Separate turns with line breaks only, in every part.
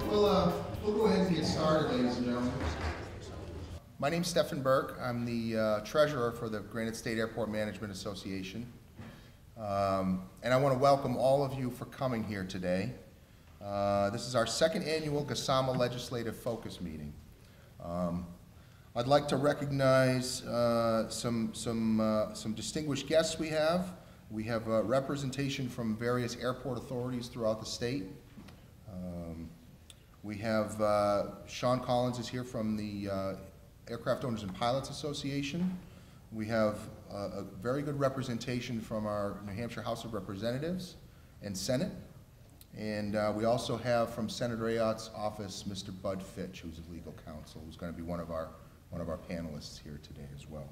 We'll go ahead and get started, ladies and gentlemen. My name's Stephen Burke. I'm the treasurer for the Granite State Airport Management Association. And I want to welcome all of you for coming here today. This is our second annual GSAMA Legislative Focus Meeting. I'd like to recognize some distinguished guests we have. We have representation from various airport authorities throughout the state. We have Sean Collins is here from the Aircraft Owners and Pilots Association. We have a very good representation from our New Hampshire House of Representatives and Senate. And we also have from Senator Ayotte's office, Mr. Bud Fitch, who's a legal counsel, who's going to be one of our panelists here today as well.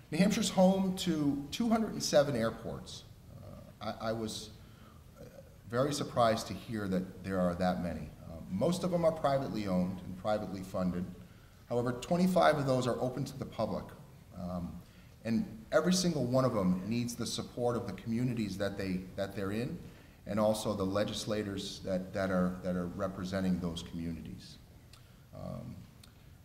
New Hampshire's home to 207 airports. I was very surprised to hear that there are that many. Most of them are privately owned and privately funded. However, 25 of those are open to the public. And every single one of them needs the support of the communities that they're in, and also the legislators that are representing those communities.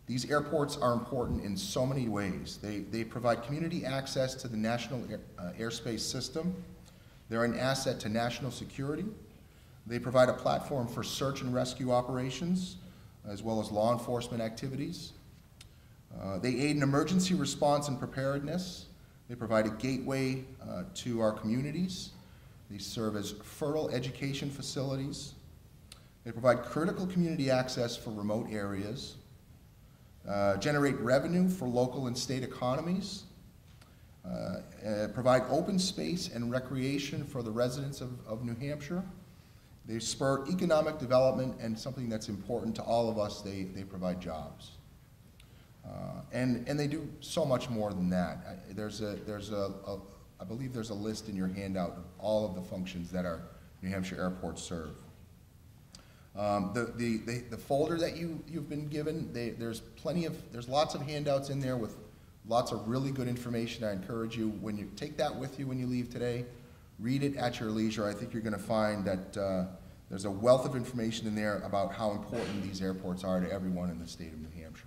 These airports are important in so many ways. They provide community access to the national airspace system. They're an asset to national security. They provide a platform for search and rescue operations, as well as law enforcement activities. They aid in emergency response and preparedness. They provide a gateway to our communities. They serve as fertile education facilities. They provide critical community access for remote areas, generate revenue for local and state economies, provide open space and recreation for the residents of New Hampshire. They spur economic development, and something that's important to all of us, they provide jobs. And they do so much more than that. I believe there's a list in your handout of all of the functions that our New Hampshire airports serve. The folder that you've been given, there's lots of handouts in there with lots of really good information. I encourage you, when you take that with you when you leave today, read it at your leisure. I think you're going to find that there's a wealth of information in there about how important these airports are to everyone in the state of New Hampshire.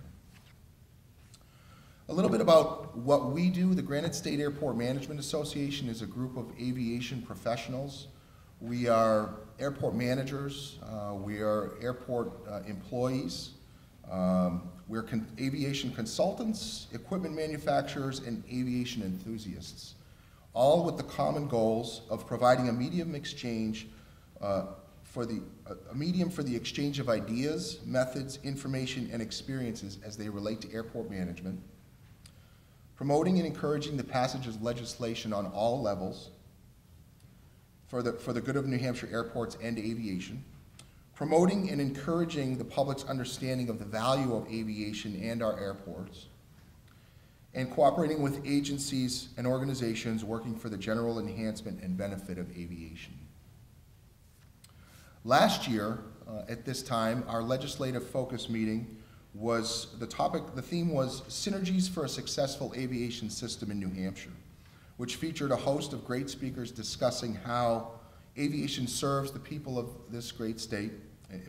A little bit about what we do. The Granite State Airport Management Association is a group of aviation professionals. We are airport managers. We are airport employees. We're aviation consultants, equipment manufacturers, and aviation enthusiasts, all with the common goals of providing a medium exchange for the exchange of ideas, methods, information, and experiences as they relate to airport management, promoting and encouraging the passage of legislation on all levels for the good of New Hampshire airports and aviation, promoting and encouraging the public's understanding of the value of aviation and our airports, and cooperating with agencies and organizations working for the general enhancement and benefit of aviation. Last year, at this time, our legislative focus meeting was, the theme was Synergies for a Successful Aviation System in New Hampshire, which featured a host of great speakers discussing how aviation serves the people of this great state,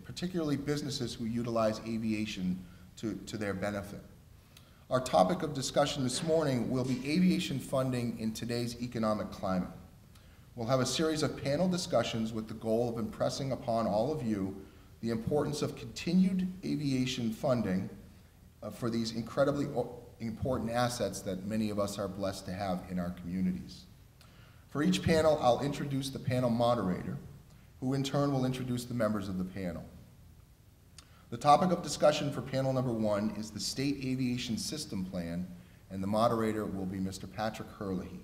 particularly businesses who utilize aviation to their benefit. Our topic of discussion this morning will be aviation funding in today's economic climate. We'll have a series of panel discussions with the goal of impressing upon all of you the importance of continued aviation funding for these incredibly important assets that many of us are blessed to have in our communities. For each panel, I'll introduce the panel moderator, who in turn will introduce the members of the panel. The topic of discussion for panel number one is the State Aviation System Plan, and the moderator will be Mr. Patrick Herlihy.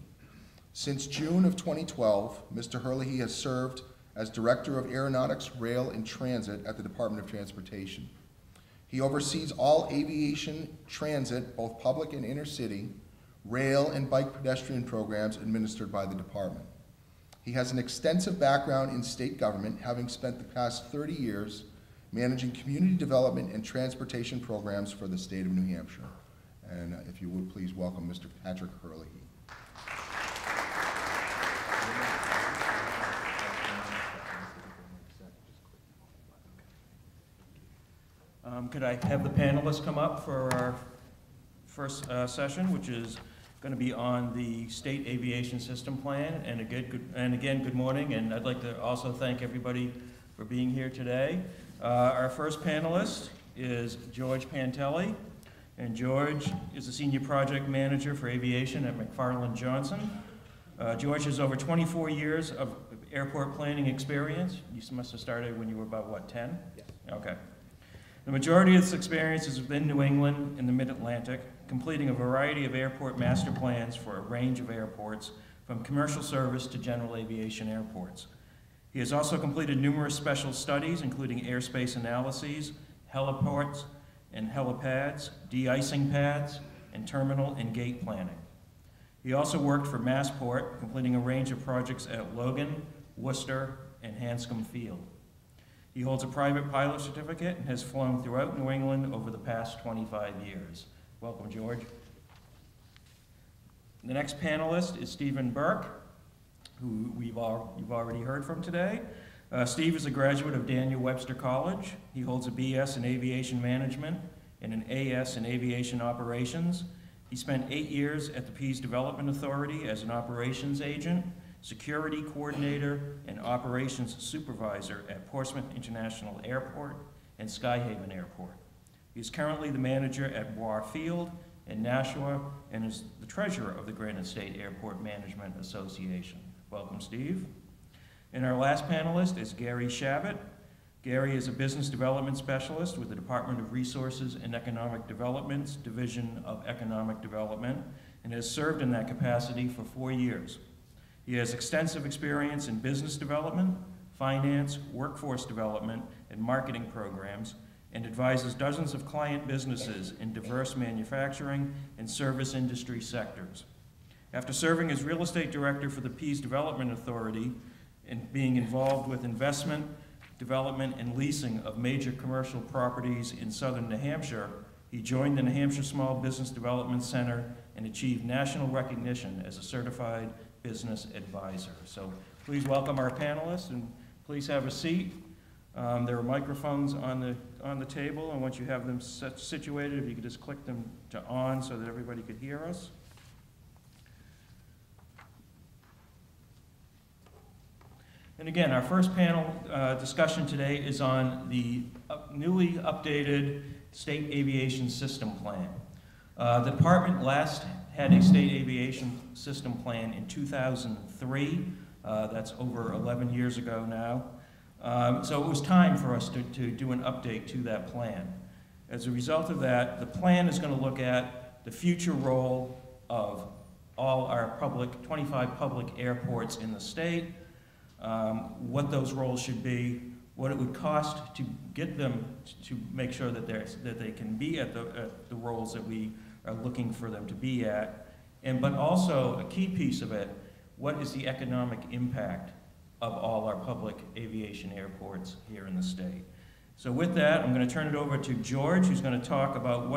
Since June of 2012, Mr. Herlihy has served as Director of Aeronautics, Rail, and Transit at the Department of Transportation. He oversees all aviation transit, both public and intercity, rail and bike pedestrian programs administered by the department. He has an extensive background in state government, having spent the past 30 years managing community development and transportation programs for the state of New Hampshire. And if you would please welcome Mr. Patrick Herlihy.
Could I have the panelists come up for our first session, which is going to be on the State Aviation System Plan. And again, good morning, and I'd like to also thank everybody for being here today. Our first panelist is George Pantelli, and George is the Senior Project Manager for Aviation at McFarland Johnson. George has over 24 years of airport planning experience. You must have started when you were about, what, 10?
Yes.
Okay. The majority of this experience is within New England and the Mid-Atlantic, completing a variety of airport master plans for a range of airports, from commercial service to general aviation airports. He has also completed numerous special studies, including airspace analyses, heliports and helipads, de-icing pads, and terminal and gate planning. He also worked for Massport, completing a range of projects at Logan, Worcester, and Hanscom Field. He holds a private pilot certificate and has flown throughout New England over the past 25 years. Welcome, George. The next panelist is Stephen Burke, who you've already heard from today. Steve is a graduate of Daniel Webster College. He holds a BS in Aviation Management and an AS in Aviation Operations. He spent 8 years at the Pease Development Authority as an operations agent, security coordinator, and operations supervisor at Portsmouth International Airport and Skyhaven Airport. He is currently the manager at Bois Field in Nashua and is the treasurer of the Granite State Airport Management Association. Welcome, Steve. And our last panelist is Gary Shabbat. Gary is a business development specialist with the Department of Resources and Economic Development's Division of Economic Development and has served in that capacity for 4 years. He has extensive experience in business development, finance, workforce development, and marketing programs, and advises dozens of client businesses in diverse manufacturing and service industry sectors. After serving as real estate director for the Pease Development Authority and being involved with investment, development, and leasing of major commercial properties in southern New Hampshire, he joined the New Hampshire Small Business Development Center and achieved national recognition as a certified business advisor. So please welcome our panelists, and please have a seat. There are microphones on the table, and once you have them situated, if you could just click them to on so that everybody could hear us. And again, our first panel discussion today is on the newly updated State Aviation System Plan. The department last had a State Aviation System Plan in 2003. That's over 11 years ago now. So it was time for us to do an update to that plan. As a result of that, the plan is going to look at the future role of all our 25 public airports in the state, what those roles should be, what it would cost to get them to make sure that they can be at the roles that we are looking for them to be at, but also a key piece of it, what is the economic impact of all our public aviation airports here in the state. So with that, I'm going to turn it over to George, who's going to talk about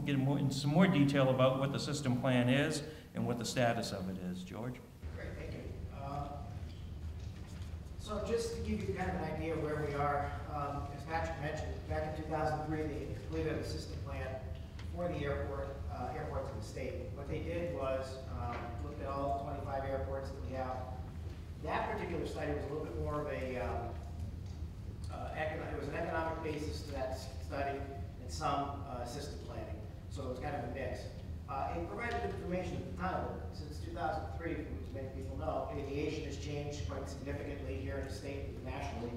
get into some more detail about what the system plan is and what the status of it is. George?
Great, thank you. So just to give you kind of an idea of where we are, as Patrick mentioned, back in 2003, they completed a system plan for the airports in the state. What they did was looked at all 25 airports that we have. That particular study was a little bit more of a, it was an economic basis to that study and some system planning. So it was kind of a mix. It provided information at the time. Since 2003, as many people know, aviation has changed quite significantly here in the state and nationally,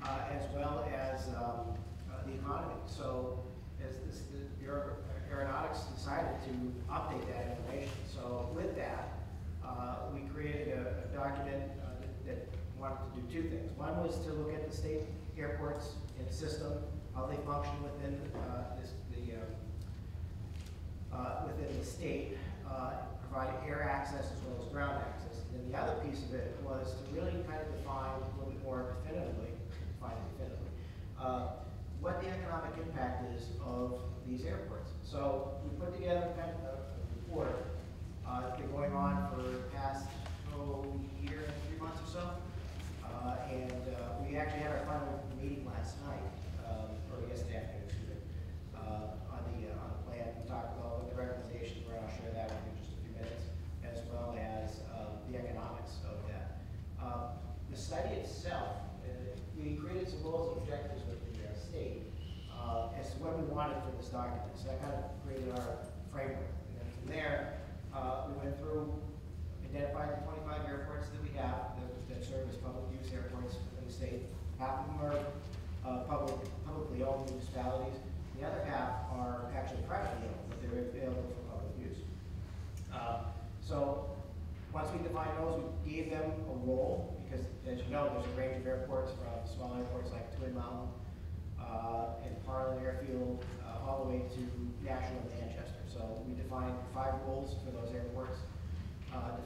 as well as the economy. So as the Bureau of Aeronautics decided to update that information. So with that, we created a document that wanted to do two things. One was to look at the state airports in the system, how they function within within the state, provide air access as well as ground access. And then the other piece of it was to really kind of define a little bit more definitively, what the economic impact is of these airports. So we put together kind of a report. It's been going on for the past year and 3 months or so. And we actually had our final meeting last night, or yesterday afternoon, excuse me. what we wanted for this document. So that kind of created our framework. And then from there, we went through, identified the 25 airports that we have that serve as public use airports in the state. Half of them are publicly owned municipalities. The other half are actually privately owned, but they're available for public use. So once we defined those, we gave them a role, because as you know, there's a range of airports from small airports like Twin Mountain and Parlin Airfield, all the way to Nashville and Manchester. So we defined 5 roles for those airports,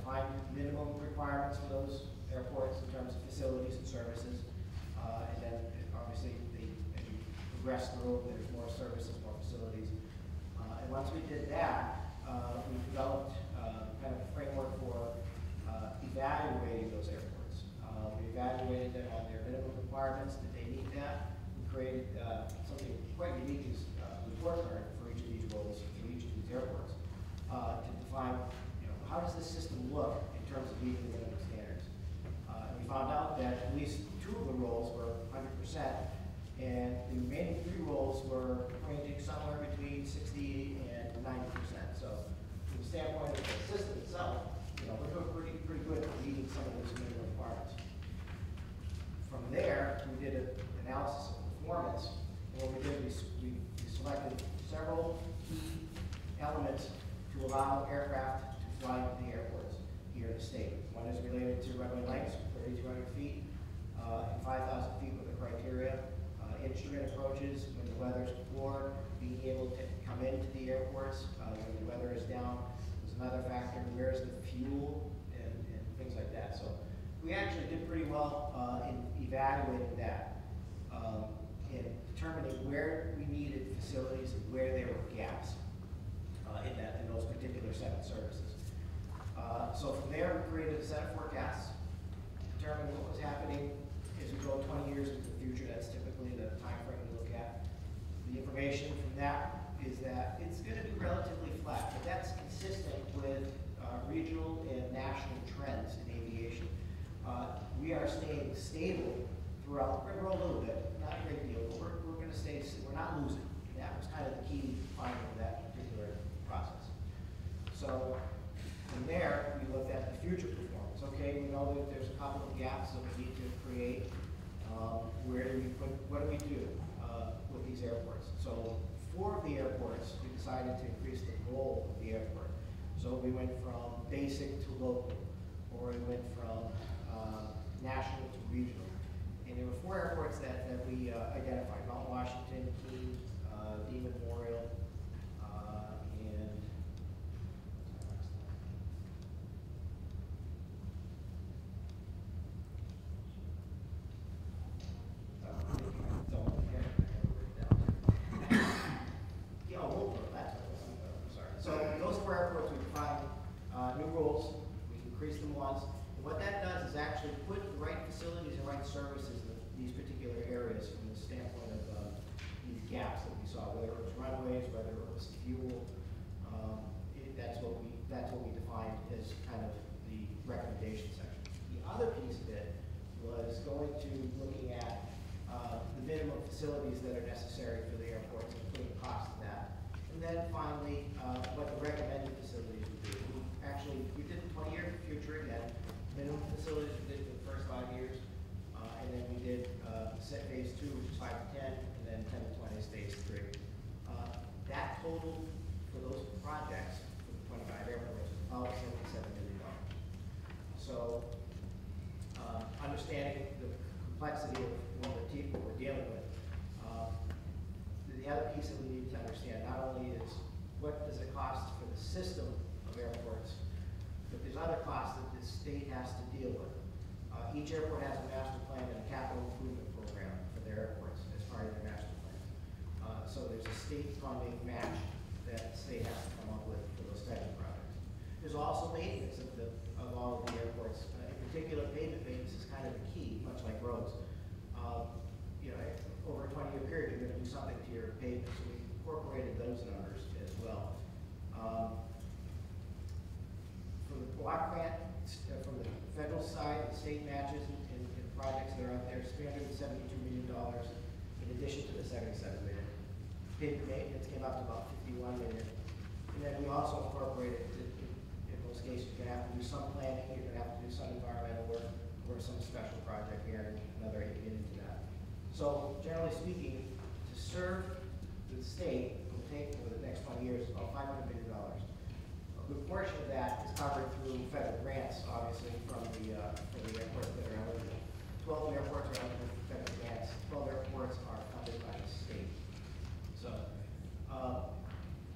defined minimum requirements for those airports in terms of facilities and services, and then obviously as you progress through, there's more services, more facilities. And once we did that, we developed kind of a framework for evaluating those airports. We evaluated them on their minimum requirements. Did they meet that? We created something quite unique as a report card for each of these roles, for each of these airports, to define, how does this system look in terms of meeting the minimum standards. And we found out that at least 2 of the roles were 100%, and the remaining 3 roles were ranging somewhere between 60 and 90%. So from the standpoint of the system itself, we're doing pretty good at meeting some of those minimum requirements. From there, we did an analysis of performance, and what we did, we selected several key elements to allow aircraft to fly into the airports here in the state. One is related to runway lengths, 3,200 feet, and 5,000 feet with the criteria. Instrument approaches, when the weather's poor, being able to come into the airports when the weather is down is another factor. Where's the fuel and things like that. So we actually did pretty well in evaluating that and determining where we needed facilities and where there were gaps in those particular set of services. So from there, we created a set of forecasts, determined what was happening as we go 20 years into the future. That's typically the time frame we look at. The information from that is that it's going to be relatively flat, but that's consistent with regional and national trends in aviation. We are staying stable throughout. We're going to grow a little bit, not a great deal, but we're going to stay, we're not losing. And that was kind of the key finding of that particular process. So from there, we looked at the future performance. Okay, we know that there's a couple of gaps that we need to create. Where do we put, what do we do with these airports? So 4 of the airports, we decided to increase the role of the airport. So we went from basic to local, or we went from national to regional. And there were 4 airports that we identified: Mount Washington, Keene, Dean Memorial, and So those 4 airports, we defined new rules. We increased them once. And what that does is actually put the right facilities and right services in these particular areas from the standpoint of these gaps that we saw, whether it was runways, whether it was fuel. That's what we defined as kind of the recommendation section. The other piece of it was going to looking at the minimum facilities that are necessary for the airports and putting the cost of that. And then finally, what the recommended facilities would be. We did the 20-year future again. Minimum facilities we did for the first 5 years. And then we did set phase 2, which is 5 to 10, and then 10 to 20 is phase 3. That total for those projects, for the 25 airports, was about $77 million. So understanding the complexity of what we're dealing with, the other piece that we need to understand not only is what does it cost for the system of airports, but there's other costs that the state has to deal with. Each airport has a master plan and a capital improvement program for their airports as part of their master plan. So there's a state funding match that the state has to come up with for those types of projects. There's also maintenance of all of the airports. In particular, pavement maintenance is kind of the key, much like roads. Over a 20-year period, you're going to do something to your pavement, so we incorporated those numbers as well. From the block grant, from the federal side, the state matches and projects that are out there, $372 million in addition to the $77 million. paid maintenance came up to about 51 million. And then we also incorporated, in most cases, you're gonna have to do some planning, you're gonna have to do some environmental work, or some special project here, another 8 million into that. So generally speaking, to serve the state, will take over the next 20 years about $500 million. A good portion of that is covered through federal grants, obviously, from the airports that are eligible. 12 airports are eligible for federal grants. 12 airports are funded by the state. So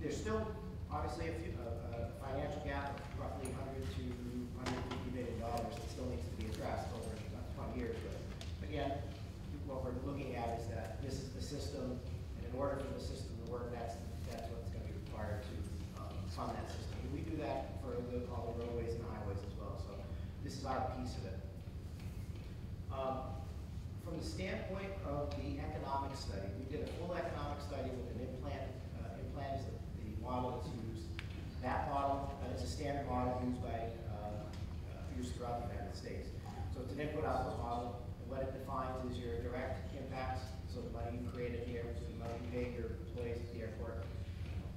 there's still obviously a financial gap of roughly $100 to $150 million that still needs to be addressed over 20 years. But again, what we're looking at is that this is the system, and in order for the system to work, that's what's going to be required to fund that system. And we do that for all the roadways and highways as well. So this is our piece of it. From the standpoint of the economic study, we did a full economic study with an implant. Implant is the model that's used. That model is a standard model used throughout the United States. So it's an input-output model. What it defines is your direct impacts, so the money you created here, the money you pay your employees at the airport.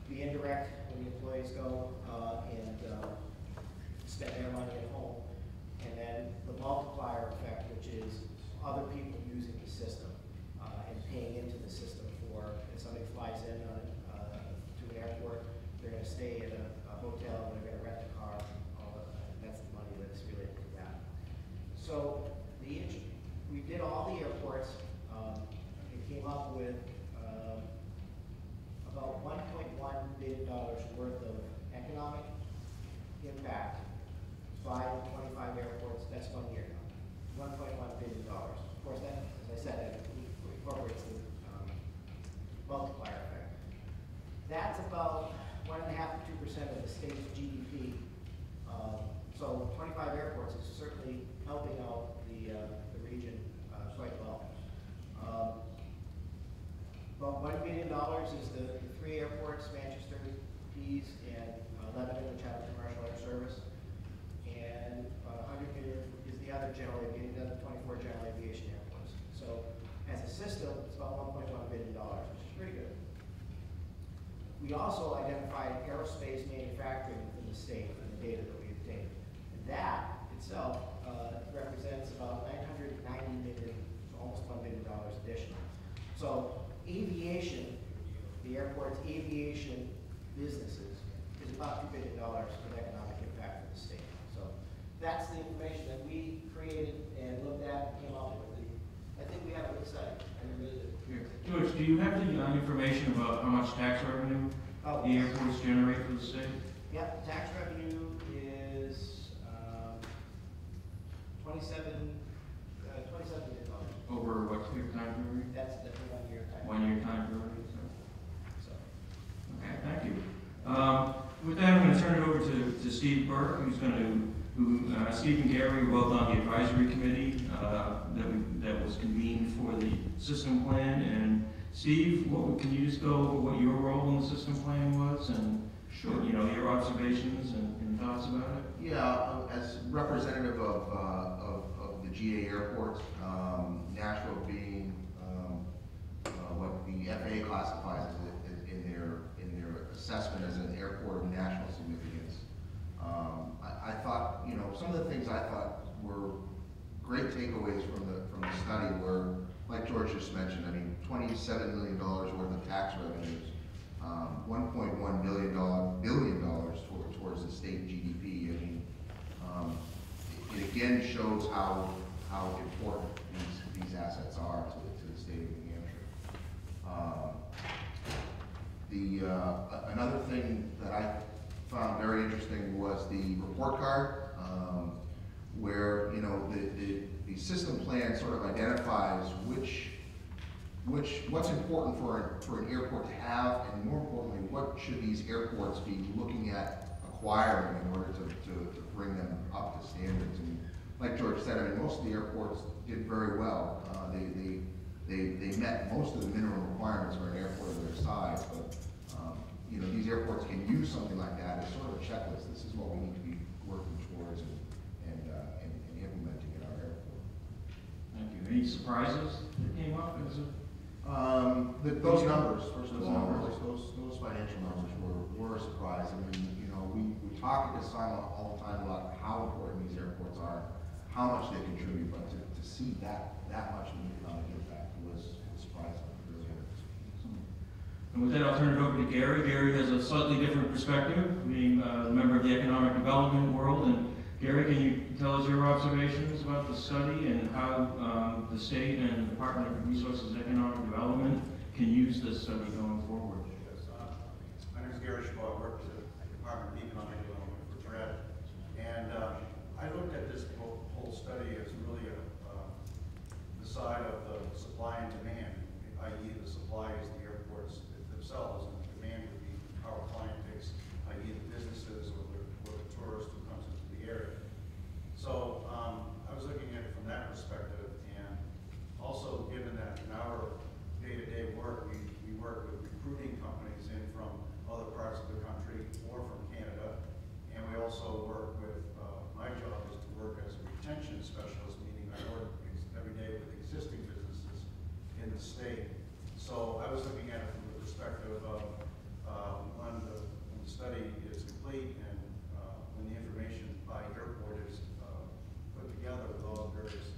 The indirect, when the employees go and spend their money at home. And then the multiplier effect, which is other people using the system and paying into the system for, if somebody flies in to an airport, they're going to stay at a hotel, they're going to rent a car, that's the money that's related to that. So we did all the airports. It came up with about $1.1 billion worth of economic impact by 25 airports. That's 1 year now. $1.1 billion. Of course, that, as I said, that incorporates the multiplier effect. That's about 1.5% to 2% of the state's GDP. So 25 airports is certainly helping out the region quite well. About $1 billion is the 3 airports, Manchester, Pease, and Lebanon, which have a commercial air service. And $100 million is the other general aviation, the other 24 general aviation airports. So as a system, it's about $1.1 billion, which is pretty good. We also identified aerospace manufacturing within the state in the data that we obtained. And that itself represents about $990 million, almost $1 billion additional. So aviation, the airport's aviation businesses, is about $2 billion of economic impact for the state. So that's the information that we created and looked at and came up with. I think we have a good study. I really do.
George, do you have the information about how much tax revenue the airports generate for the state?
Yep, tax revenue is $27 million.
Over what time period?
That's the 1 year time.
1 year time period.
So.
Okay, thank you. With that, I'm going to turn it over to Steve Burke, Steve and Gary were both on the advisory committee that was convened for the system plan. And Steve, can you just go over what your role in the system plan was and
Sure.
Your observations and thoughts about it?
Yeah, as representative of the GA airports, Nashville being what the FAA classifies as in their assessment as an airport of national significance. I thought, some of the things I thought were great takeaways from the study were, like George just mentioned, $27 million worth of tax revenues, $1.1 billion towards the state GDP. It again shows how important these assets are to the state of New Hampshire. Another thing that I found very interesting was the report card, where the system plan sort of identifies what's important for an airport to have, and more importantly, what should these airports be looking at acquiring in order to bring them up to standards. And like George said, most of the airports did very well. They met most of the minimum requirements for an airport of their size, but these airports can use something like that as sort of a checklist. This is what we need to be working towards and implementing at our airport.
Thank you. Any surprises that came up?
Those numbers, first of all, operational numbers were a surprise. I mean, you know, we talk at GSAMA all the time about how important these airports are, how much they contribute, but to see that much in economic impact was surprising. Really.
And with that, I'll turn it over to Gary. Gary has a slightly different perspective, being a member of the economic development world. And Gary, can you tell us your observations about the study and how the state and the Department of Resources and Economic Development can use this study going forward?
Yes, my name is Gary Schwab. I work for the Department of Economic Development for Granite. And I looked at this whole study as really the side of the supply and demand, i.e. the supply is the airports themselves, and the demand would be our client base, i.e. the businesses or the tourist who comes into the area. So I was looking at it from that perspective, and also given that in our day-to-day work, we work with recruiting companies in from other parts of the country or from Canada, and we also work with, my job is to work as a retention specialist, meaning I work every day with existing businesses in the state. So I was looking at it from the perspective of when the study is complete and when the information by airport is put together with all the various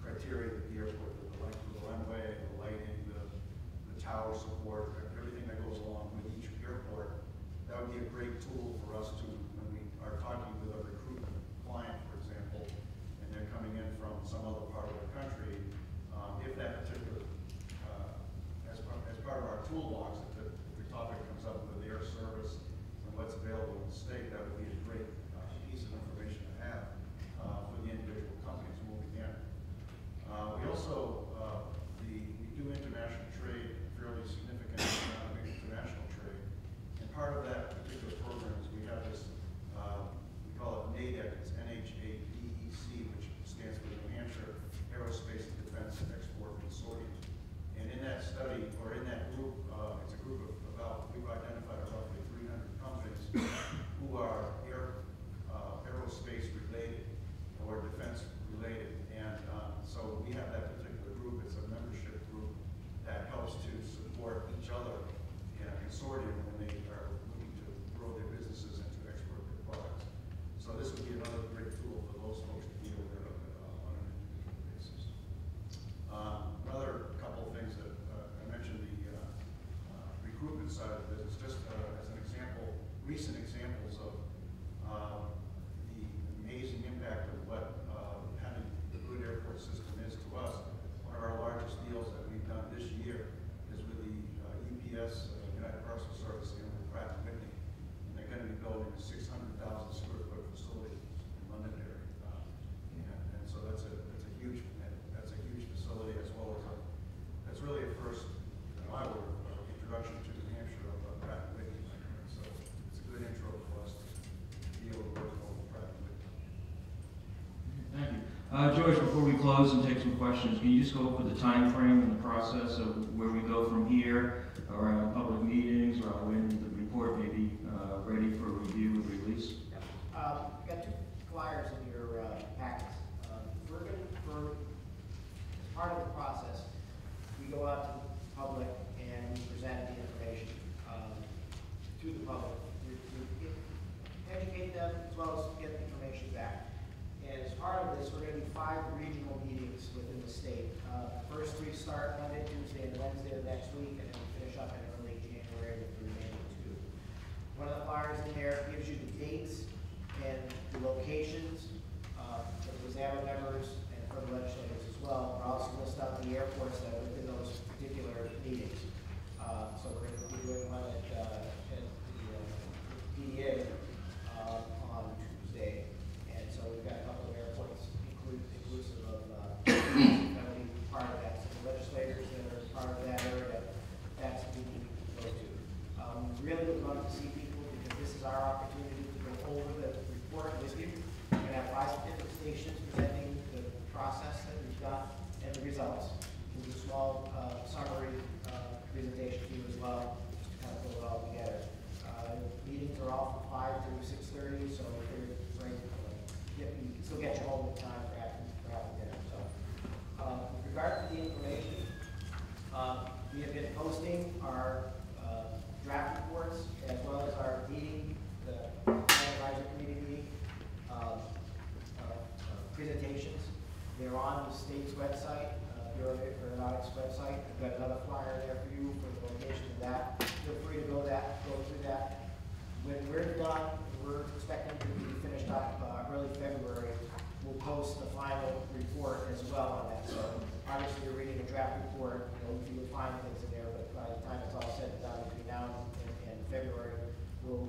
criteria that the airport, the length of the runway, the lighting, the tower support, everything that goes along with each airport, that would be a great tool for us to, when we are talking with a recruitment client, for example, and they're coming in from some other part of the country, if that particular, as part of our toolbox, if the topic comes up with air service and what's available in the state, that would be a great piece of information to have for the individual companies moving in. We also, we do international trade, fairly significant amount of international trade. And part of that particular program is we have this, we call it NADEC, it's NHADEC, which stands for New Hampshire Aerospace and Defense Export Consortium. And in that study, or in that group, it's a group of about, we've identified roughly 300 companies who are aerospace related or defense related. And so we have that particular group. It's a membership group that helps to support each other in a consortium when they are looking to grow their businesses and to export their products. So this would be another great tool for those folks to be aware of on an individual basis. Another couple of things that I mentioned, the recruitment side of the business, just as an example, recent examples of the amazing impact of what having the good airport system is to us. One of our largest deals that we've done this year is with the UPS, United Parcel Service, and with Pratt & Whitney. And they're going to be building a 600,000 square foot facility in London area. And so that's a huge facility, as well as that's really a first, in my word, introduction to New Hampshire of Pratt & Whitney. So it's a good intro for us to be able to work with Pratt & Whitney.
Thank you. George, before we close and take some questions, can you just go over the time frame and the process of where we go from here around public meetings or when the report may be ready for review and release?
You've got two flyers in your packets. We're going to, as part of the process, we go out to the public and we present the information to the public. We educate them as well as get the information back. And as part of this, we're going to do 5 regional meetings within the state. The first 3 start Monday, Tuesday, and Wednesday of next week, and then we finish up in early January with the remaining 2. One of the flyers in there gives you the dates and the locations for the GSAMA members and for the legislators as well. We're also list out the airports that are within those particular meetings. So we're going to be doing one at the PDA on Tuesday. And so we've got a couple of airports inclusive of that will be part of that. So the legislators that are part of that area, that's who we go to. We really would love to see people, because this is our opportunity to go over the report with you. We're going to have 5 different stations presenting the process that we've done and the results. We'll do a small summary presentation to you as well, just to kind of pull it all together. Meetings are all from 5 to 6:30, so if you're right, you can still get you home in time for having dinner. So, with regard to the information, we have been posting our draft When we're done, we're expecting to be finished up early February. We'll post the final report as well on that. So obviously you're reading a draft report, you would find things in there, but by the time it's all said and done between now and February, we'll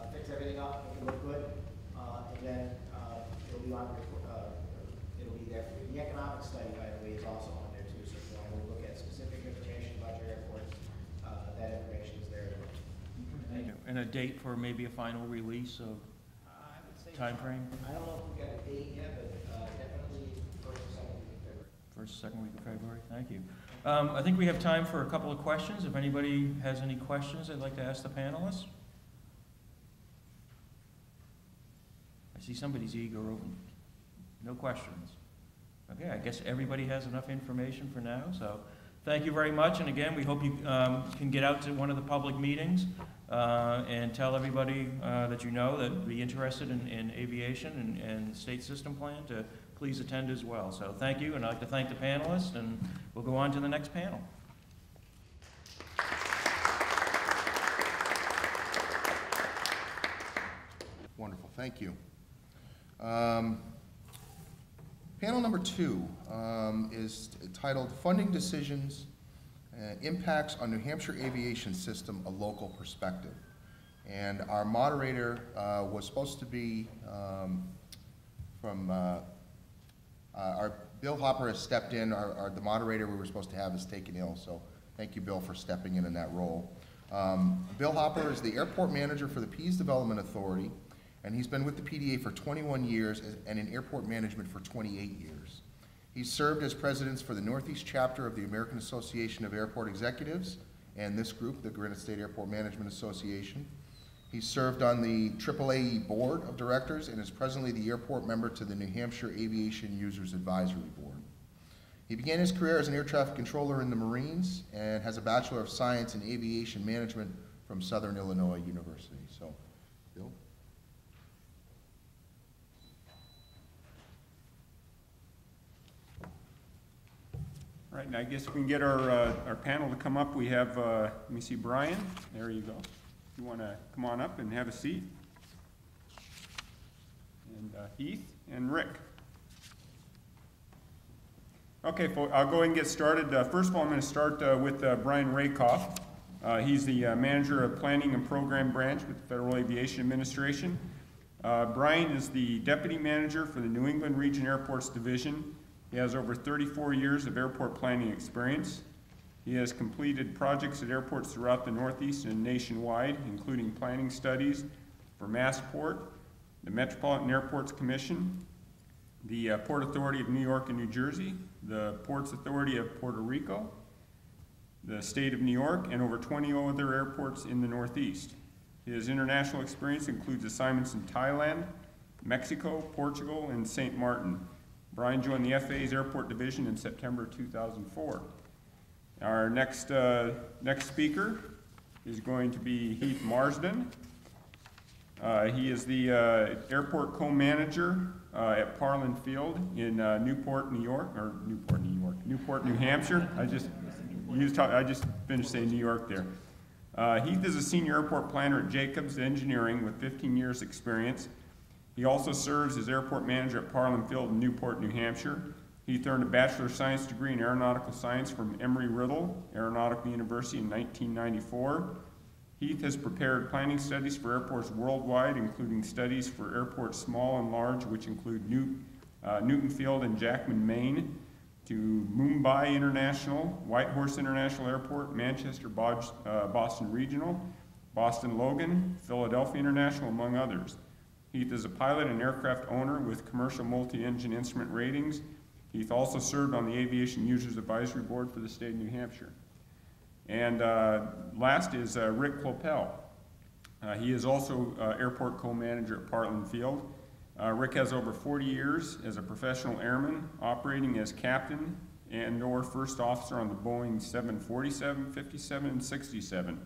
fix everything up, make it look good, and then it'll be on it'll be there for you. The economic study, by the way, is also on there too. So if you want to look at specific information about your airports, that information is there.
Thank you. And a date for maybe a final release of
I would say
time frame?
I don't know if we've got a date yet, but definitely first or second week of February.
First, second week of February. Thank you. I think we have time for a couple of questions. If anybody has any questions, I'd like to ask the panelists. I see somebody's eager over. No questions. Okay, I guess everybody has enough information for now. So thank you very much. And again, we hope you can get out to one of the public meetings and tell everybody that you know that would be interested in aviation and state system plan to please attend as well. So thank you, and I'd like to thank the panelists, and we'll go on to the next panel.
Wonderful, thank you. Panel number 2 is titled Funding Decisions, Impacts on New Hampshire Aviation System, a Local Perspective. And our moderator was supposed to be from our Bill Hopper has stepped in. The moderator we were supposed to have is taken ill, so thank you, Bill, for stepping in that role. Bill Hopper is the airport manager for the Pease Development Authority, and he's been with the PDA for 21 years and in airport management for 28 years. He's served as president for the Northeast chapter of the American Association of Airport Executives and this group, the Granite State Airport Management Association. He's served on the AAAE Board of Directors and is presently the airport member to the New Hampshire Aviation Users Advisory Board. He began his career as an air traffic controller in the Marines and has a Bachelor of Science in Aviation Management from Southern Illinois University. So, Bill?
Right, and I guess we can get our panel to come up. We have, let me see, Brian. There you go. You want to come on up and have a seat? And Heath and Rick. Okay, I'll go ahead and get started. First of all, I'm going to start with Brian Rakoff. He's the manager of Planning and Program Branch with the Federal Aviation Administration. Brian is the deputy manager for the New England Region Airports Division. He has over 34 years of airport planning experience. He has completed projects at airports throughout the Northeast and nationwide, including planning studies for Massport, the Metropolitan Airports Commission, the Port Authority of New York and New Jersey, the Ports Authority of Puerto Rico, the State of New York, and over 20 other airports in the Northeast. His international experience includes assignments in Thailand, Mexico, Portugal, and St. Martin. Brian joined the FAA's Airport Division in September 2004. Our next speaker is going to be Heath Marsden. He is the airport co-manager at Parlin Field in Newport, New Hampshire. I just finished saying New York there. Heath is a senior airport planner at Jacobs Engineering with 15 years experience. He also serves as airport manager at Parlin Field in Newport, New Hampshire. Heath earned a Bachelor of Science degree in Aeronautical Science from Embry-Riddle Aeronautical University in 1994. Heath has prepared planning studies for airports worldwide, including studies for airports small and large, which include Newton Field in Jackman, Maine, to Mumbai International, Whitehorse International Airport, Manchester Boston Regional, Boston Logan, Philadelphia International, among others. Heath is a pilot and aircraft owner with commercial multi-engine instrument ratings. Heath also served on the Aviation Users Advisory Board for the state of New Hampshire. And last is Rick Clopel. He is also airport co-manager at Parlin Field. Rick has over 40 years as a professional airman, operating as captain and/or first officer on the Boeing 747, 57, and 67,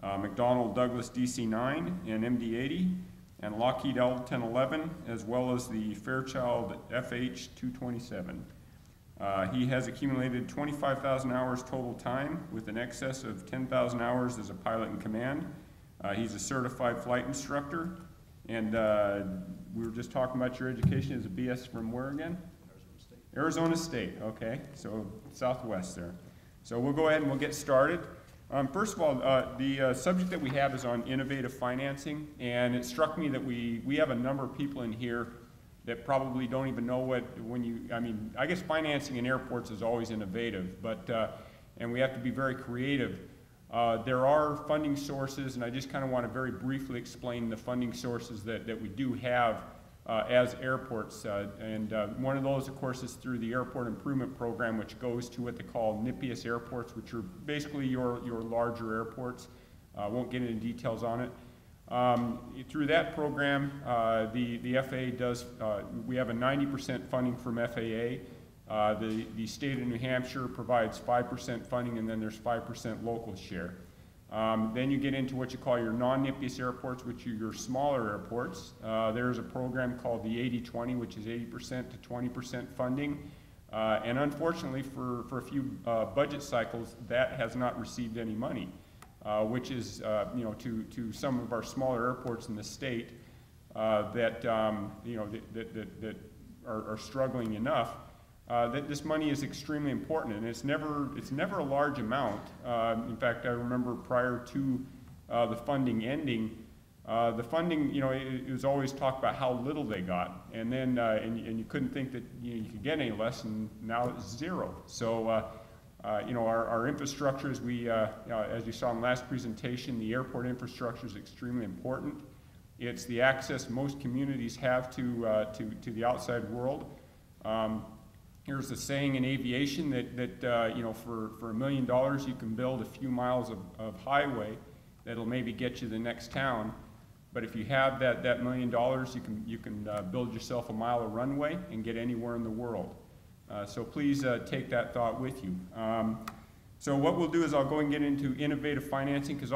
McDonnell Douglas DC-9 and MD-80, and Lockheed L-1011, as well as the Fairchild FH-227. He has accumulated 25,000 hours total time, with an excess of 10,000 hours as a pilot in command. He's a certified flight instructor, and we were just talking about your education as a BS from where again? Arizona State, okay, so Southwest there. So we'll go ahead and we'll get started. First of all, the subject that we have is on innovative financing, and it struck me that we have a number of people in here that probably don't even know what, I guess financing in airports is always innovative, but, and we have to be very creative. There are funding sources, and I just kind of want to very briefly explain the funding sources that we do have as airports. One of those, of course, is through the Airport Improvement Program, which goes to what they call NIPIAS airports, which are basically your larger airports. Won't get into details on it. Through that program, the FAA does, we have a 90% funding from FAA. The state of New Hampshire provides 5% funding, and then there's 5% local share. Then you get into what you call your non-NIPIAS airports, which are your smaller airports. There's a program called the 80-20, which is 80% to 20% funding. And unfortunately, for a few budget cycles, that has not received any money, which is, to some of our smaller airports in the state that are struggling enough. That this money is extremely important, and it's never a large amount. In fact, I remember prior to the funding ending, the funding, it was always talked about how little they got, and then and you couldn't think that you could get any less, and now it's zero. So our infrastructure, as you saw in the last presentation, the airport infrastructure is extremely important. It's the access most communities have to the outside world. Here's the saying in aviation that for $1 million you can build a few miles of highway that'll maybe get you to the next town. But if you have that $1 million, you can build yourself a mile of runway and get anywhere in the world. So please take that thought with you. So what we'll do is I'll go and get into innovative financing, because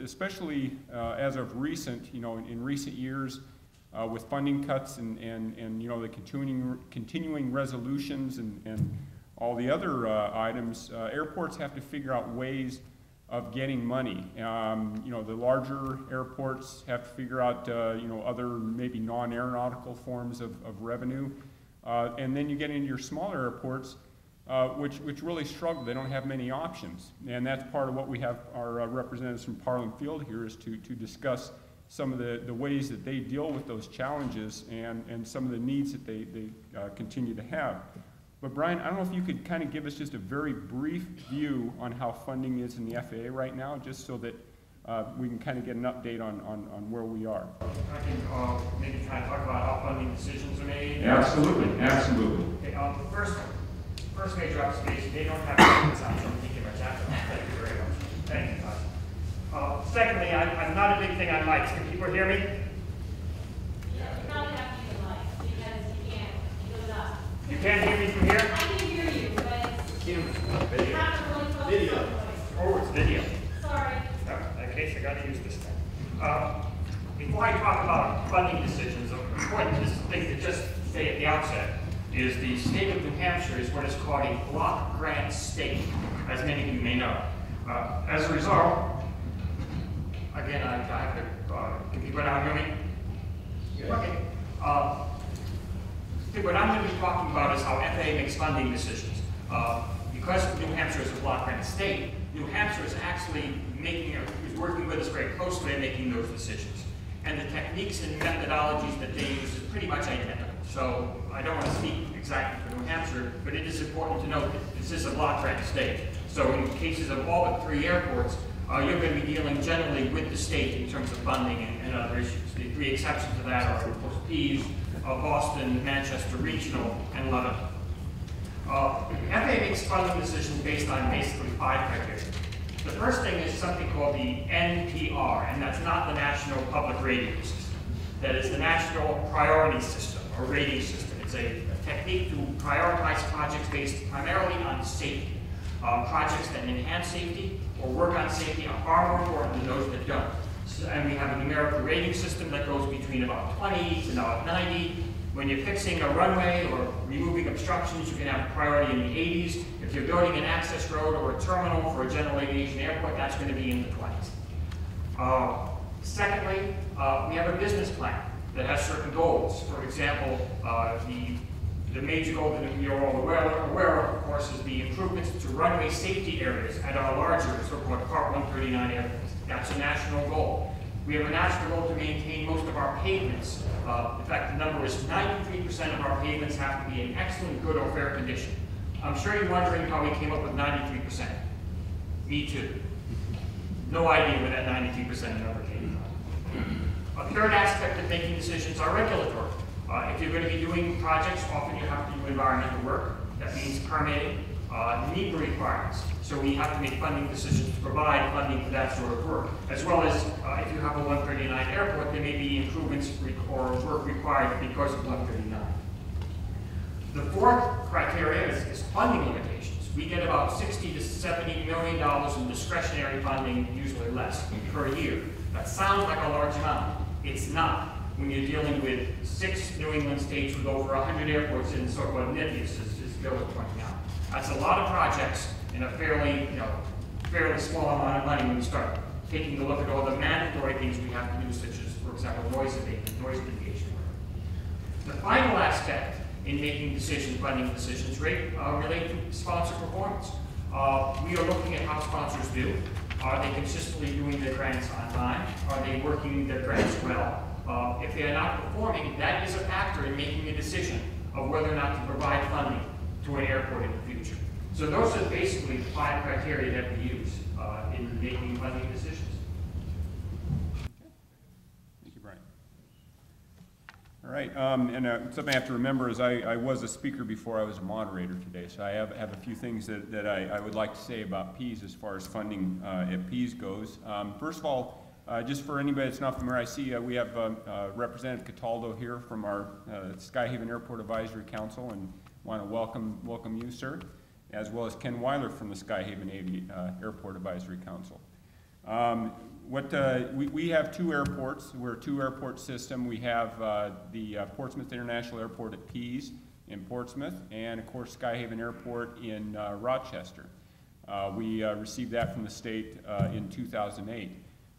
especially as of recent, in recent years. With funding cuts and the continuing resolutions and all the other items, airports have to figure out ways of getting money. The larger airports have to figure out other maybe non-aeronautical forms of revenue, and then you get into your smaller airports, which really struggle. They don't have many options, and that's part of what we have our representatives from Parliament Field here is to discuss some of the ways that they deal with those challenges and some of the needs that they continue to have. But Brian, I don't know if you could kind of give us just a very brief view on how funding is in the FAA right now, just so that we can kind of get an update on where we are.
I can maybe kind of talk about how funding decisions are made.
Absolutely, absolutely.
Okay, first major observation, they don't have to sound so thinking about that. Thank you very much. Thank you, Todd. Secondly, I'm not a big thing on mics. Can people hear me?
You probably have to use a mic because you can't. It goes up.
You can't hear me from here?
I can hear you, but it's, you have to really focus
Video.
on the voice.
Oh, it's video.
Sorry.
In that case, I got to use this thing. Before I talk about funding decisions, an important thing to just say at the outset is the state of New Hampshire is what is called a block grant state, as many of you may know. As a result, again, I have to, can you go down and hear me? Yeah. Okay. What I'm going to be talking about is how FAA makes funding decisions. Because New Hampshire is a block grant state, New Hampshire is actually is working with us very closely in making those decisions. And the techniques and methodologies that they use is pretty much identical. So I don't want to speak exactly for New Hampshire, but it is important to note that this is a block grant state. So in cases of all but 3 airports, you're going to be dealing generally with the state in terms of funding and other issues. The 3 exceptions to that are, of course, Pease, Boston, Manchester Regional, and London. FAA makes funding decisions based on basically 5 criteria. The first thing is something called the NPR, and that's not the National Public Rating System. That is the National Priority System, or rating system. It's a technique to prioritize projects based primarily on safety. Projects that enhance safety or work on safety are far more important than those that don't. And we have a numerical rating system that goes between about 20 to about 90. When you're fixing a runway or removing obstructions, you can have a priority in the 80s. If you're building an access road or a terminal for a general aviation airport, that's going to be in the 20s. Secondly, we have a business plan that has certain goals. For example, the major goal that we are all aware of course, is the improvements to runway safety areas at our larger so-called Part 139 airports. That's a national goal. We have a national goal to maintain most of our pavements. In fact, the number is 93% of our pavements have to be in excellent, good, or fair condition. I'm sure you're wondering how we came up with 93%. Me too. No idea where that 93% number came from. A third aspect of making decisions are regulatory. If you're going to be doing projects, often you have to do environmental work. That means permitting, NEPA requirements. So we have to make funding decisions to provide funding for that sort of work. As well as, if you have a 139 airport, there may be improvements or work required because of 139. The fourth criteria is funding limitations. We get about $60 to $70 million in discretionary funding, usually less, per year. That sounds like a large amount. It's not. When you're dealing with 6 New England states with over 100 airports in so-called NIPIs, as Bill was pointing out. That's a lot of projects in a fairly small amount of money when you start taking a look at all the mandatory things we have to do, such as, for example, noise abatement, noise mitigation work. The final aspect in making decisions, funding decisions, relate to sponsor performance. We are looking at how sponsors do. Are they consistently doing their grants on time? Are they working their grants well? If they are not performing, that is a factor in making a decision of whether or not to provide funding to an airport in the future. So those are basically the 5 criteria that we use in making funding decisions.
Thank you, Brian. All right, and something I have to remember is I was a speaker before I was a moderator today, so I have a few things that I would like to say about PEAS as far as funding at PEAS goes. First of all, just for anybody that's not familiar, I see we have Representative Cataldo here from our Skyhaven Airport Advisory Council, and want to welcome you, sir, as well as Ken Weiler from the Skyhaven Airport Advisory Council. We have 2 airports. We're a 2-airport system. We have the Portsmouth International Airport at PEAS in Portsmouth, and of course Skyhaven Airport in Rochester. We received that from the state in 2008.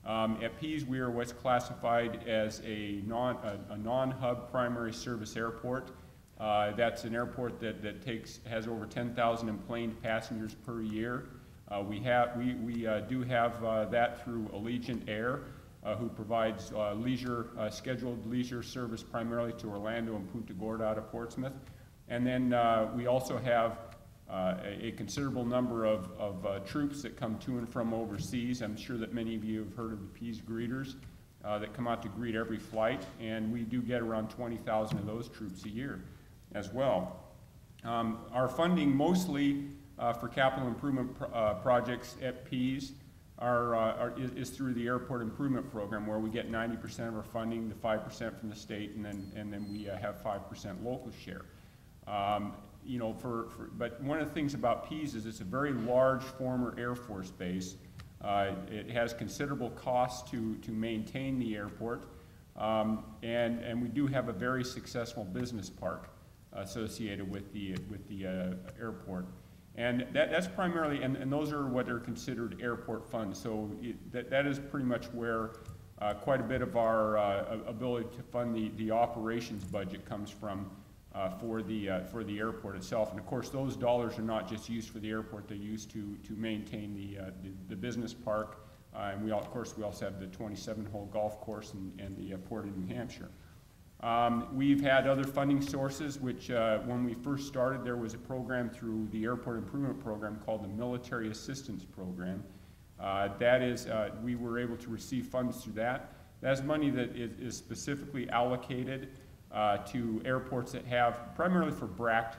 At PEAS, we are what's classified as a non-hub primary service airport. That's an airport that has over 10,000 enplaned passengers per year. We do have that through Allegiant Air, who provides scheduled leisure service primarily to Orlando and Punta Gorda out of Portsmouth. And then we also have a considerable number of troops that come to and from overseas. I'm sure that many of you have heard of the PEAS greeters that come out to greet every flight, and we do get around 20,000 of those troops a year as well. Our funding mostly for capital improvement projects at PEAS is through the Airport Improvement Program, where we get 90% of our funding, the 5% from the state, and then we have 5% local share. But one of the things about PEAS is it's a very large former Air Force base. It has considerable costs to maintain the airport, and we do have a very successful business park associated with the airport. And that's primarily, and those are what are considered airport funds. So that is pretty much where quite a bit of our ability to fund the operations budget comes from for the airport itself. And of course, those dollars are not just used for the airport; they're used to maintain the business park. And of course, we also have the 27-hole golf course and the port in New Hampshire. We've had other funding sources, which when we first started, there was a program through the Airport Improvement Program called the Military Assistance Program. That is, we were able to receive funds through that. That's money that is specifically allocated to airports that have, primarily for BRAC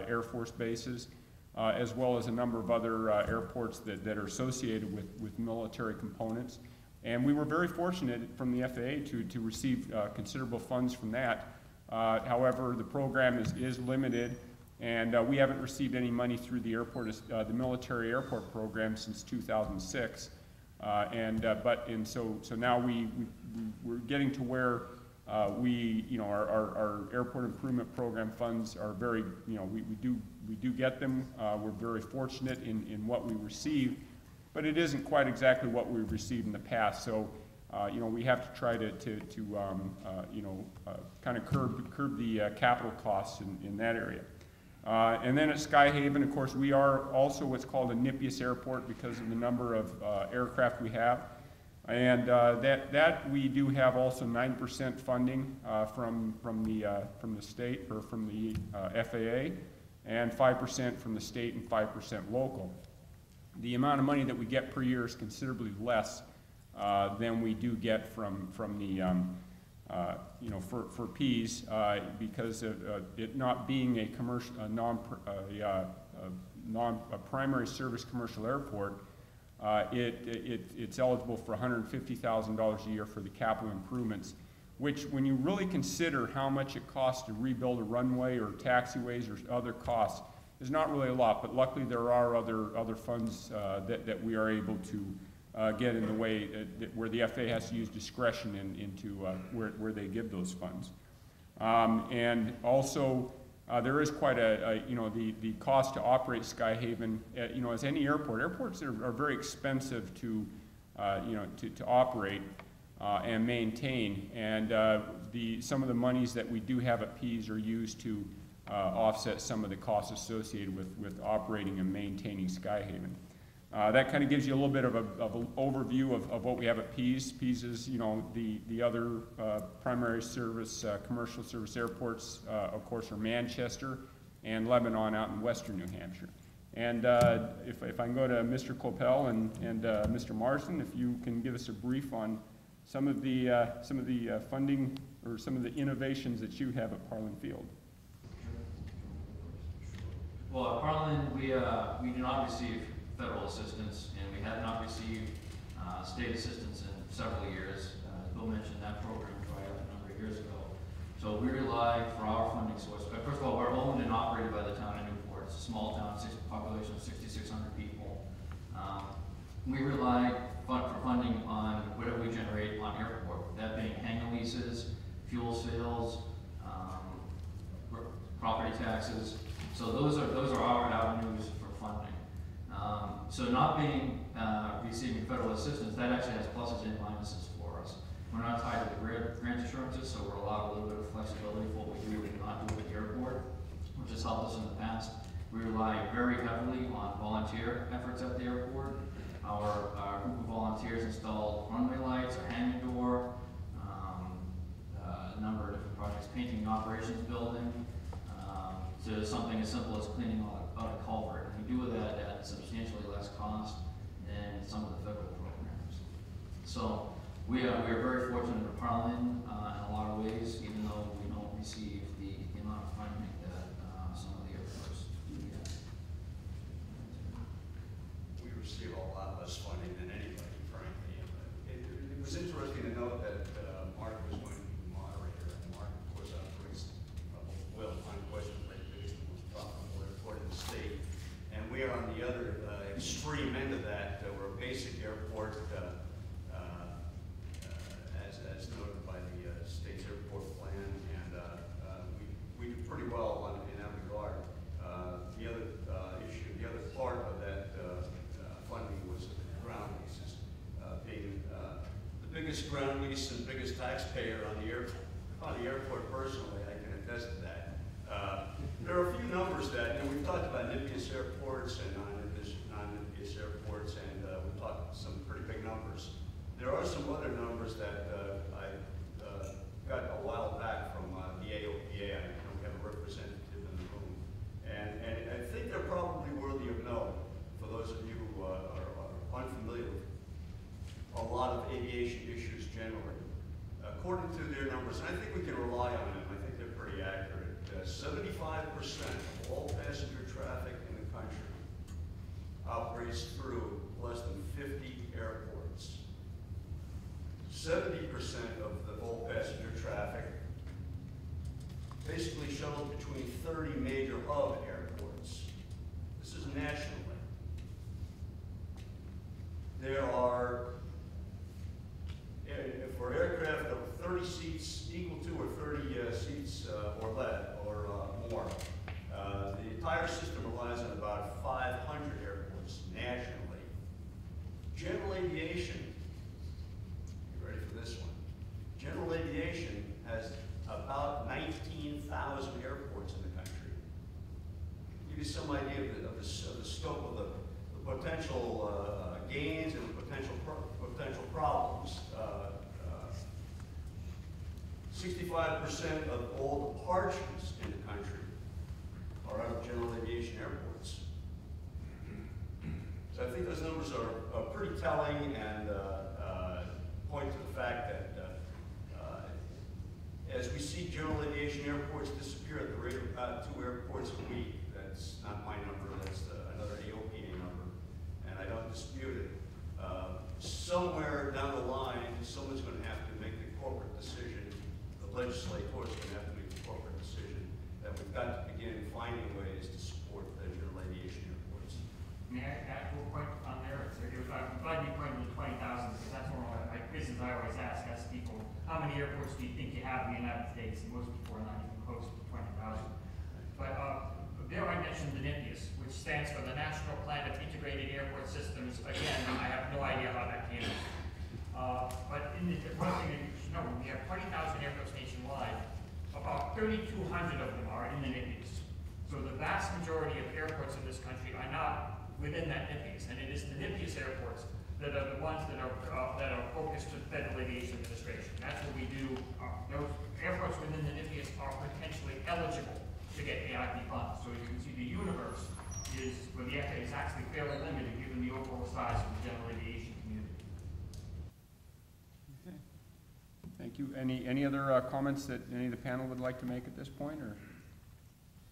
Air Force bases, as well as a number of other airports that are associated with military components. And we were very fortunate from the FAA to receive considerable funds from that. However, the program is limited, and we haven't received any money through the military airport program since 2006. So now we're getting to where our airport improvement program funds are very, we do get them. We're very fortunate in what we receive. but it isn't quite exactly what we've received in the past. So, you know, we have to try to kind of curb the capital costs in that area. And then at Skyhaven, of course, we are also what's called a NIPIUS airport because of the number of aircraft we have. And that we do have also 9% funding from the state or from the FAA, and 5% from the state and 5% local. The amount of money that we get per year is considerably less than we do get from the you know, for Ps, because of it not being a commercial, a primary service commercial airport. It's eligible for $150,000 a year for the capital improvements, which, when you really consider how much it costs to rebuild a runway or taxiways or other costs, is not really a lot. But luckily, there are other funds that we are able to get in the way where the FAA has to use discretion into where they give those funds. And also, there is quite you know, the cost to operate Skyhaven, you know, as any airport. Airports are very expensive to, you know, to operate and maintain. And some of the monies that we do have at Ps are used to offset some of the costs associated with operating and maintaining Skyhaven. That kind of gives you a little bit of an overview of what we have at Ps. Ps is, you know, the other primary service, commercial service airports, of course, are Manchester and Lebanon out in western New Hampshire. And if I can go to Mr. Coppell and Mr. Marsden, if you can give us a brief on some of the funding or some of the innovations that you have at Parlin Field.
Well, at Parlin, we do not receive federal assistance, and we have not received state assistance in several years. As Bill mentioned, that program dried up a number of years ago. So we rely for our funding source. But first of all, we're owned and operated by the town of Newport. It's a small town, population of 6,600 people. We rely for funding on whatever we generate on airport, that being hangar leases, fuel sales, property taxes. So those are our avenues for funding. So not receiving federal assistance, that actually has pluses and minuses for us. We're not tied to the grant assurances, so we're allowed a little bit of flexibility for what we do and not do at the airport, which has helped us in the past. We rely very heavily on volunteer efforts at the airport. Our group of volunteers installed runway lights, a hanging door, a number of different projects, painting the operations building, to something as simple as cleaning out a culvert. And we do that at substantially less cost than some of the federal programs. So we are very fortunate at Parlin in a lot of ways, even though we don't receive the amount of funding that some of the airports do get.
We receive a lot less funding than anybody, frankly. It was interesting to note that Mark was going to be the moderator, and Mark, of course, operates unquestionably the biggest and most profitable airport in the state. And we are on the other extreme end of that. We're a basic airport, as noted by the state's airport plan, and we do pretty well in that regard. The other issue, the other part of that funding was ground leases. Being the biggest ground lease and biggest taxpayer on the airport personally, I can attest to that. There are a few numbers that, you know, we've talked about NIPIUS airports and non-NIPIUS airports, and we've talked some pretty big numbers. There are some other numbers that I got a while back from the AOPA. I know we have a representative in the room. And I think they're probably worthy of note for those of you who are unfamiliar with a lot of aviation issues generally. According to their numbers, and I think we can rely on them, I think they're pretty accurate. 75% of all passenger traffic in the country operates through less than 50 airports. 70% of the whole passenger traffic basically shuttled between 30 major hub airports. This is nationally. There are, for aircraft of 30 seats equal to or 30 seats or less or more, the entire system relies on about 500 airports nationally problems. 65% of all departures in the country are out of general aviation airports. So I think those numbers are pretty telling and point to the fact that as we see general aviation airports disappear at the rate of about 2 airports a week, that's not my number, that's another AOPA number, and I don't dispute it. Somewhere down the line, someone's going to have to make the corporate decision, the legislator is going to have to make the corporate decision that we've got to begin finding ways to support the general aviation airports.
May I add a point on there? I'm glad you pointed to 20,000 because that's one of my quizzes I always ask people, how many airports do you think you have in the United States? And most people are not even close to 20,000. But there I mentioned the NIPIAS, which stands for the National Plan of Integrated Airport Systems. Again, I have no idea how that came. But one thing that you should know, we have 20,000 airports nationwide. About 3,200 of them are in the NIPIAS. So the vast majority of airports in this country are not within that NIPIAS, and it is the NIPIAS airports that are the ones that are focused to the Federal Aviation Administration. That's what we do. Those airports within the NIPIAS are potentially eligible to get AIP funds. So you can see the universe is, where the FAA is actually fairly limited given the overall size of the general aviation community.
Okay. Thank you. Any other comments that any of the panel would like to make at this point, or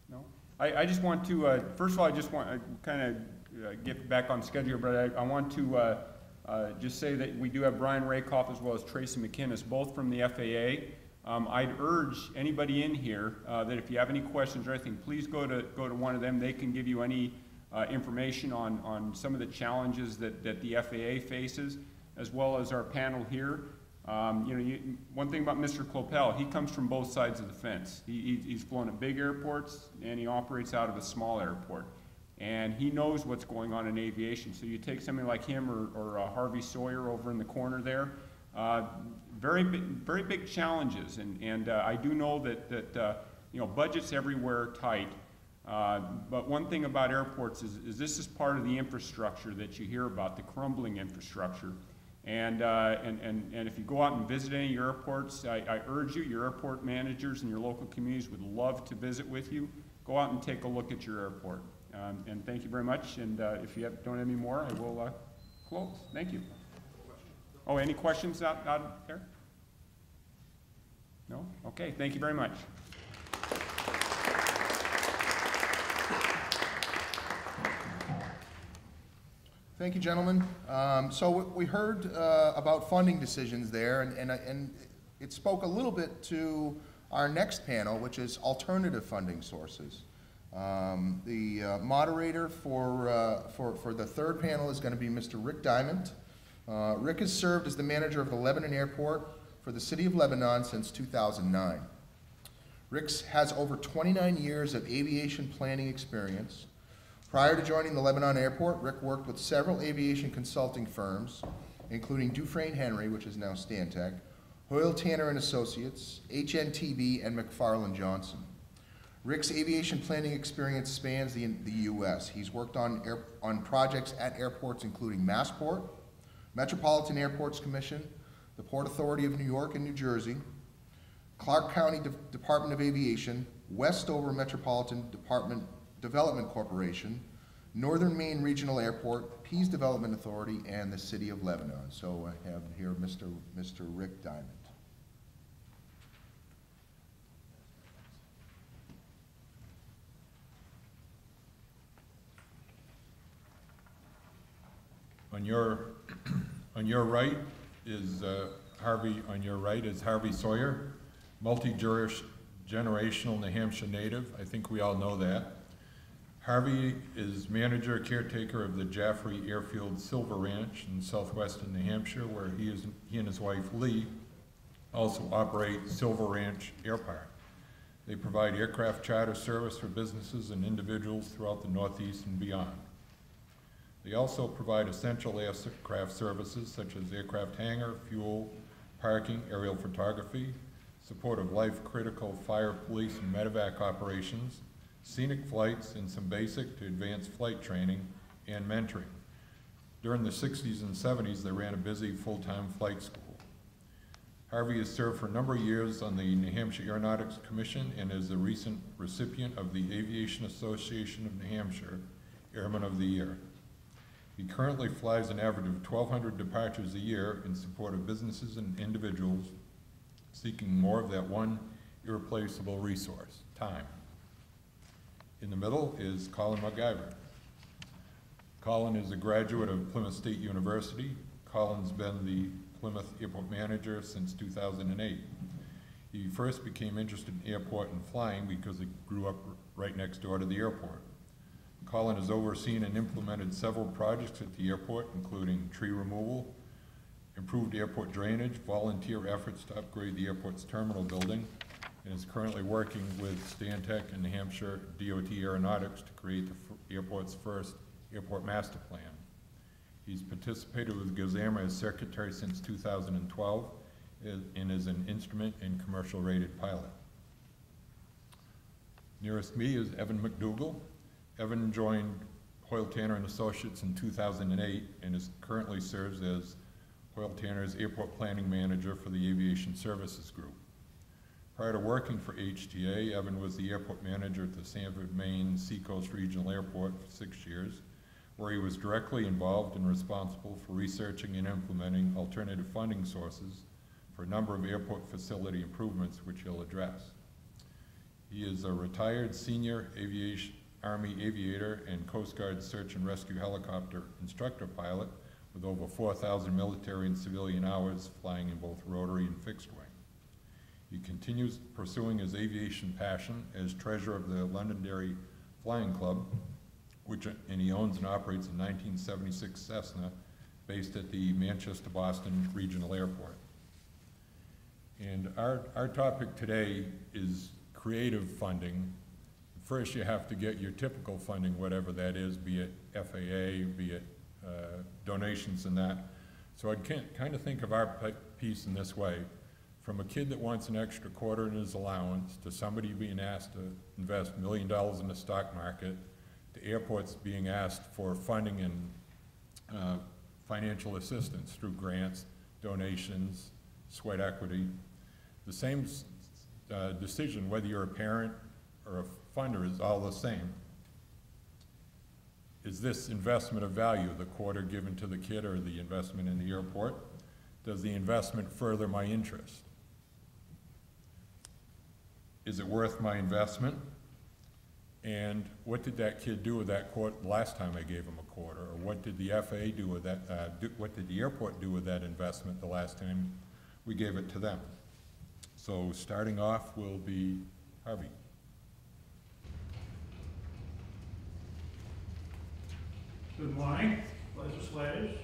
no? I just want to, first of all, I just want to kind of get back on schedule, but I want to just say that we do have Brian Rakoff as well as Tracy McInnes, both from the FAA. I'd urge anybody in here that if you have any questions or anything, please go to one of them. They can give you any information on some of the challenges that the FAA faces, as well as our panel here. One thing about Mr. Clopel, he comes from both sides of the fence. He's flown at big airports and he operates out of a small airport. And he knows what's going on in aviation. So you take somebody like him or Harvey Sawyer over in the corner there, very big challenges. And I do know that budgets everywhere tight. But one thing about airports is this is part of the infrastructure that you hear about, the crumbling infrastructure. And if you go out and visit any of your airports, I urge you, your airport managers and your local communities would love to visit with you. Go out and take a look at your airport. And thank you very much. And if you don't have any more, I will close. Thank you. Oh, any questions out there? No? Okay, thank you very much.
Thank you, gentlemen. So we heard about funding decisions there, and it spoke a little bit to our next panel, which is alternative funding sources. The moderator for the third panel is going to be Mr. Rick Diamond. Rick has served as the manager of the Lebanon Airport for the City of Lebanon since 2009. Rick has over 29 years of aviation planning experience. Prior to joining the Lebanon Airport, Rick worked with several aviation consulting firms, including Dufresne Henry, which is now Stantec, Hoyle Tanner and Associates, HNTB, and McFarland Johnson. Rick's aviation planning experience spans the U.S. He's worked on projects at airports including Massport, Metropolitan Airports Commission, the Port Authority of New York and New Jersey, Clark County Department of Aviation, Westover Metropolitan Development Corporation, Northern Maine Regional Airport, Pease Development Authority, and the City of Lebanon. So I have here Mr. Rick Diamond.
On your right is Harvey. On your right is Harvey Sawyer, multi-generational New Hampshire native. I think we all know that. Harvey is manager, caretaker of the Jaffrey Airfield Silver Ranch in southwestern New Hampshire, where he and his wife Lee also operate Silver Ranch Air Park. They provide aircraft charter service for businesses and individuals throughout the Northeast and beyond. They also provide essential aircraft services such as aircraft hangar, fuel, parking, aerial photography, support of life-critical fire, police, and medevac operations, scenic flights, and some basic to advanced flight training and mentoring. During the 60s and 70s, they ran a busy full-time flight school. Harvey has served for a number of years on the New Hampshire Aeronautics Commission and is a recent recipient of the Aviation Association of New Hampshire Airman of the Year. He currently flies an average of 1,200 departures a year in support of businesses and individuals seeking more of that one irreplaceable resource, time. In the middle is Colin MacGyver. Colin is a graduate of Plymouth State University. Colin's been the Plymouth Airport manager since 2008. He first became interested in airport and flying because he grew up right next door to the airport. Colin has overseen and implemented several projects at the airport, including tree removal, improved airport drainage, volunteer efforts to upgrade the airport's terminal building, and is currently working with Stantec and New Hampshire DOT Aeronautics to create the airport's first airport master plan. He's participated with GSAMA as secretary since 2012 and is an instrument and commercial rated pilot. Nearest me is Evan McDougall. Evan joined Hoyle Tanner and Associates in 2008 and currently serves as Hoyle Tanner's airport planning manager for the Aviation Services Group. Prior to working for HTA, Evan was the airport manager at the Sanford, Maine Seacoast Regional Airport for 6 years, where he was directly involved and responsible for researching and implementing alternative funding sources for a number of airport facility improvements, which he'll address. He is a retired senior Army aviator and Coast Guard search and rescue helicopter instructor pilot with over 4,000 military and civilian hours flying in both rotary and fixed wing. He continues pursuing his aviation passion as treasurer of the Londonderry Flying Club, and he owns and operates a 1976 Cessna based at the Manchester-Boston Regional Airport. And our topic today is creative funding. First, you have to get your typical funding, whatever that is, be it FAA, be it donations and that. So I'd kind of think of our piece in this way. From a kid that wants an extra quarter in his allowance, to somebody being asked to invest $1 million in the stock market, to airports being asked for funding and financial assistance through grants, donations, sweat equity. The same decision, whether you're a parent or a funder, is all the same. Is this investment of value, the quarter given to the kid or the investment in the airport? Does the investment further my interest? Is it worth my investment? And what did that kid do with that quarter last time I gave him a quarter? Or what did the FAA do with that, what did the airport do with that investment the last time we gave it to them? So starting off will be Harvey.
Good morning, legislators,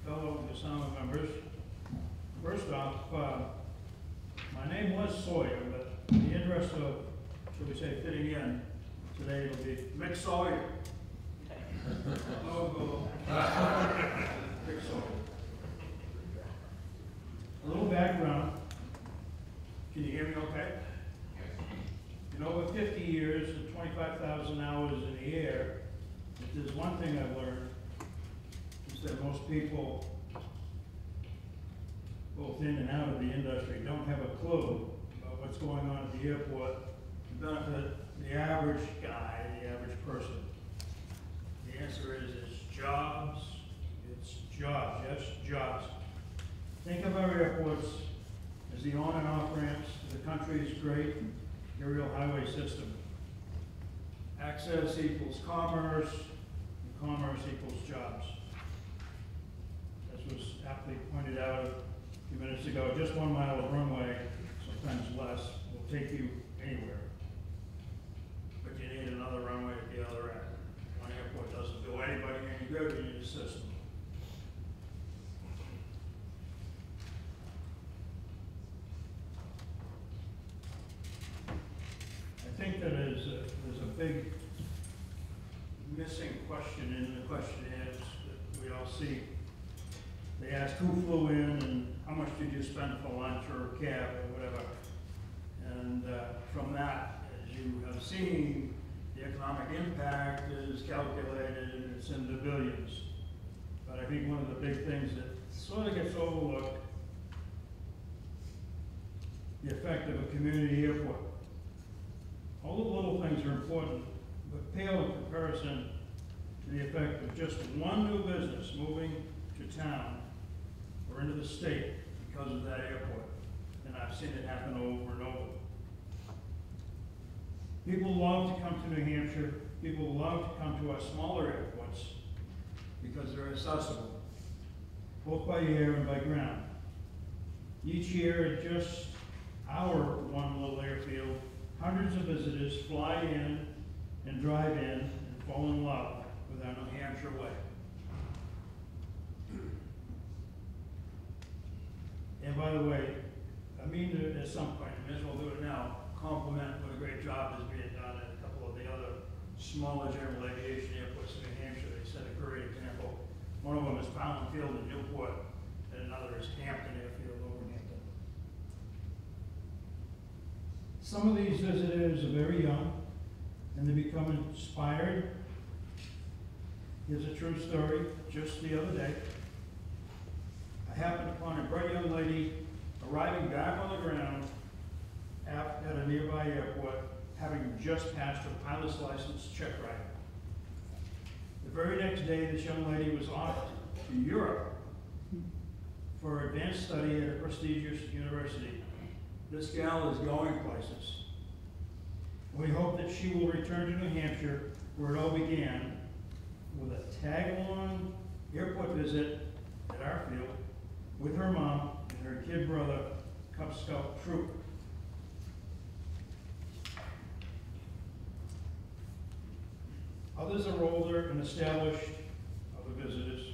fellow GSAMA members. First off, my name was Sawyer, but in the interest of, shall we say, fitting in, today it'll be Mick Sawyer. Mick Sawyer. A little background. Can you hear me okay? In over 50 years and 25,000 hours in the air, if there's one thing I've learned, is that most people, both in and out of the industry, don't have a clue about what's going on at the airport to benefit the average guy, the average person. The answer is it's jobs, yes, jobs. Think of our airports as the on and off ramps to the country's great aerial highway system. Access equals commerce, and commerce equals jobs. As was aptly pointed out a few minutes ago, just 1 mile of runway, sometimes less, will take you anywhere. But you need another runway at the other end. One airport doesn't do anybody any good, you need a system. I think that there's a big missing question in the questionnaires that we all see. They ask who flew in and how much did you spend for lunch or a cab or whatever. And from that, as you have seen, the economic impact is calculated and it's in the billions. But I think one of the big things that sort of gets overlooked, the effect of a community airport. All the little things are important, but pale in comparison to the effect of just one new business moving to town or into the state because of that airport. And I've seen it happen over and over. People love to come to New Hampshire. People love to come to our smaller airports because they're accessible, both by air and by ground. Each year at just our one little airfield, hundreds of visitors fly in and drive in and fall in love with our New Hampshire way. And by the way, I mean to, at some point, I may as well do it now, compliment what a great job is being done at a couple of the other smaller general aviation airports in New Hampshire. They set a great example. One of them is Pound Field in Newport, and another is Hampton Airfield over in Hampton. Some of these visitors are very young, and they become inspired. Here's a true story. Just the other day, I happened upon a bright young lady arriving back on the ground at a nearby airport, having just passed her pilot's license check ride. The very next day, this young lady was off to Europe for advanced study at a prestigious university. This gal is going places. We hope that she will return to New Hampshire, where it all began, with a tag-along airport visit at our field with her mom and her kid brother, Cub Scout troop. Others are older and established, other visitors.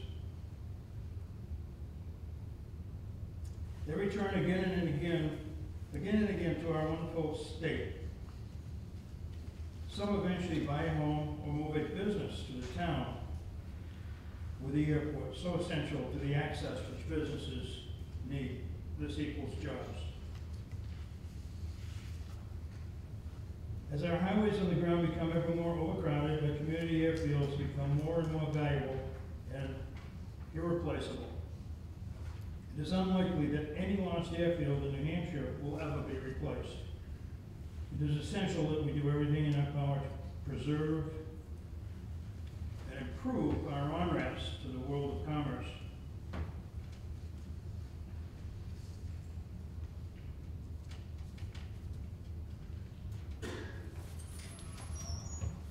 They return again and again to our wonderful state. Some eventually buy a home or move a business to the town with the airport, so essential to the access which businesses need. This equals jobs. As our highways on the ground become ever more overcrowded, the community airfields become more and more valuable and irreplaceable. It is unlikely that any launched airfield in New Hampshire will ever be replaced. It is essential that we do everything in our power to preserve and improve our on-ramps to the world of commerce.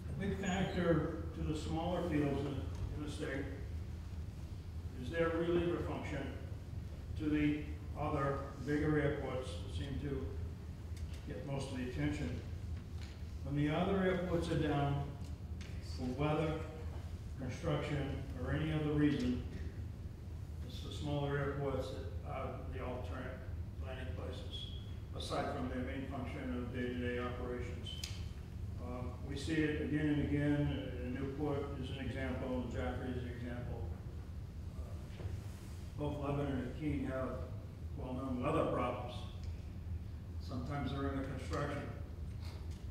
A big factor to the smaller fields in the state is their reliever function to the other bigger airports that seem to get most of the attention. When the other airports are down for weather, construction, or any other reason, it's the smaller airports that are the alternate landing places, aside from their main function of day-to-day operations. We see it again and again. Newport is an example, Jaffrey is an example. Both Lebanon and Keene have well-known weather problems. Sometimes they're in the construction.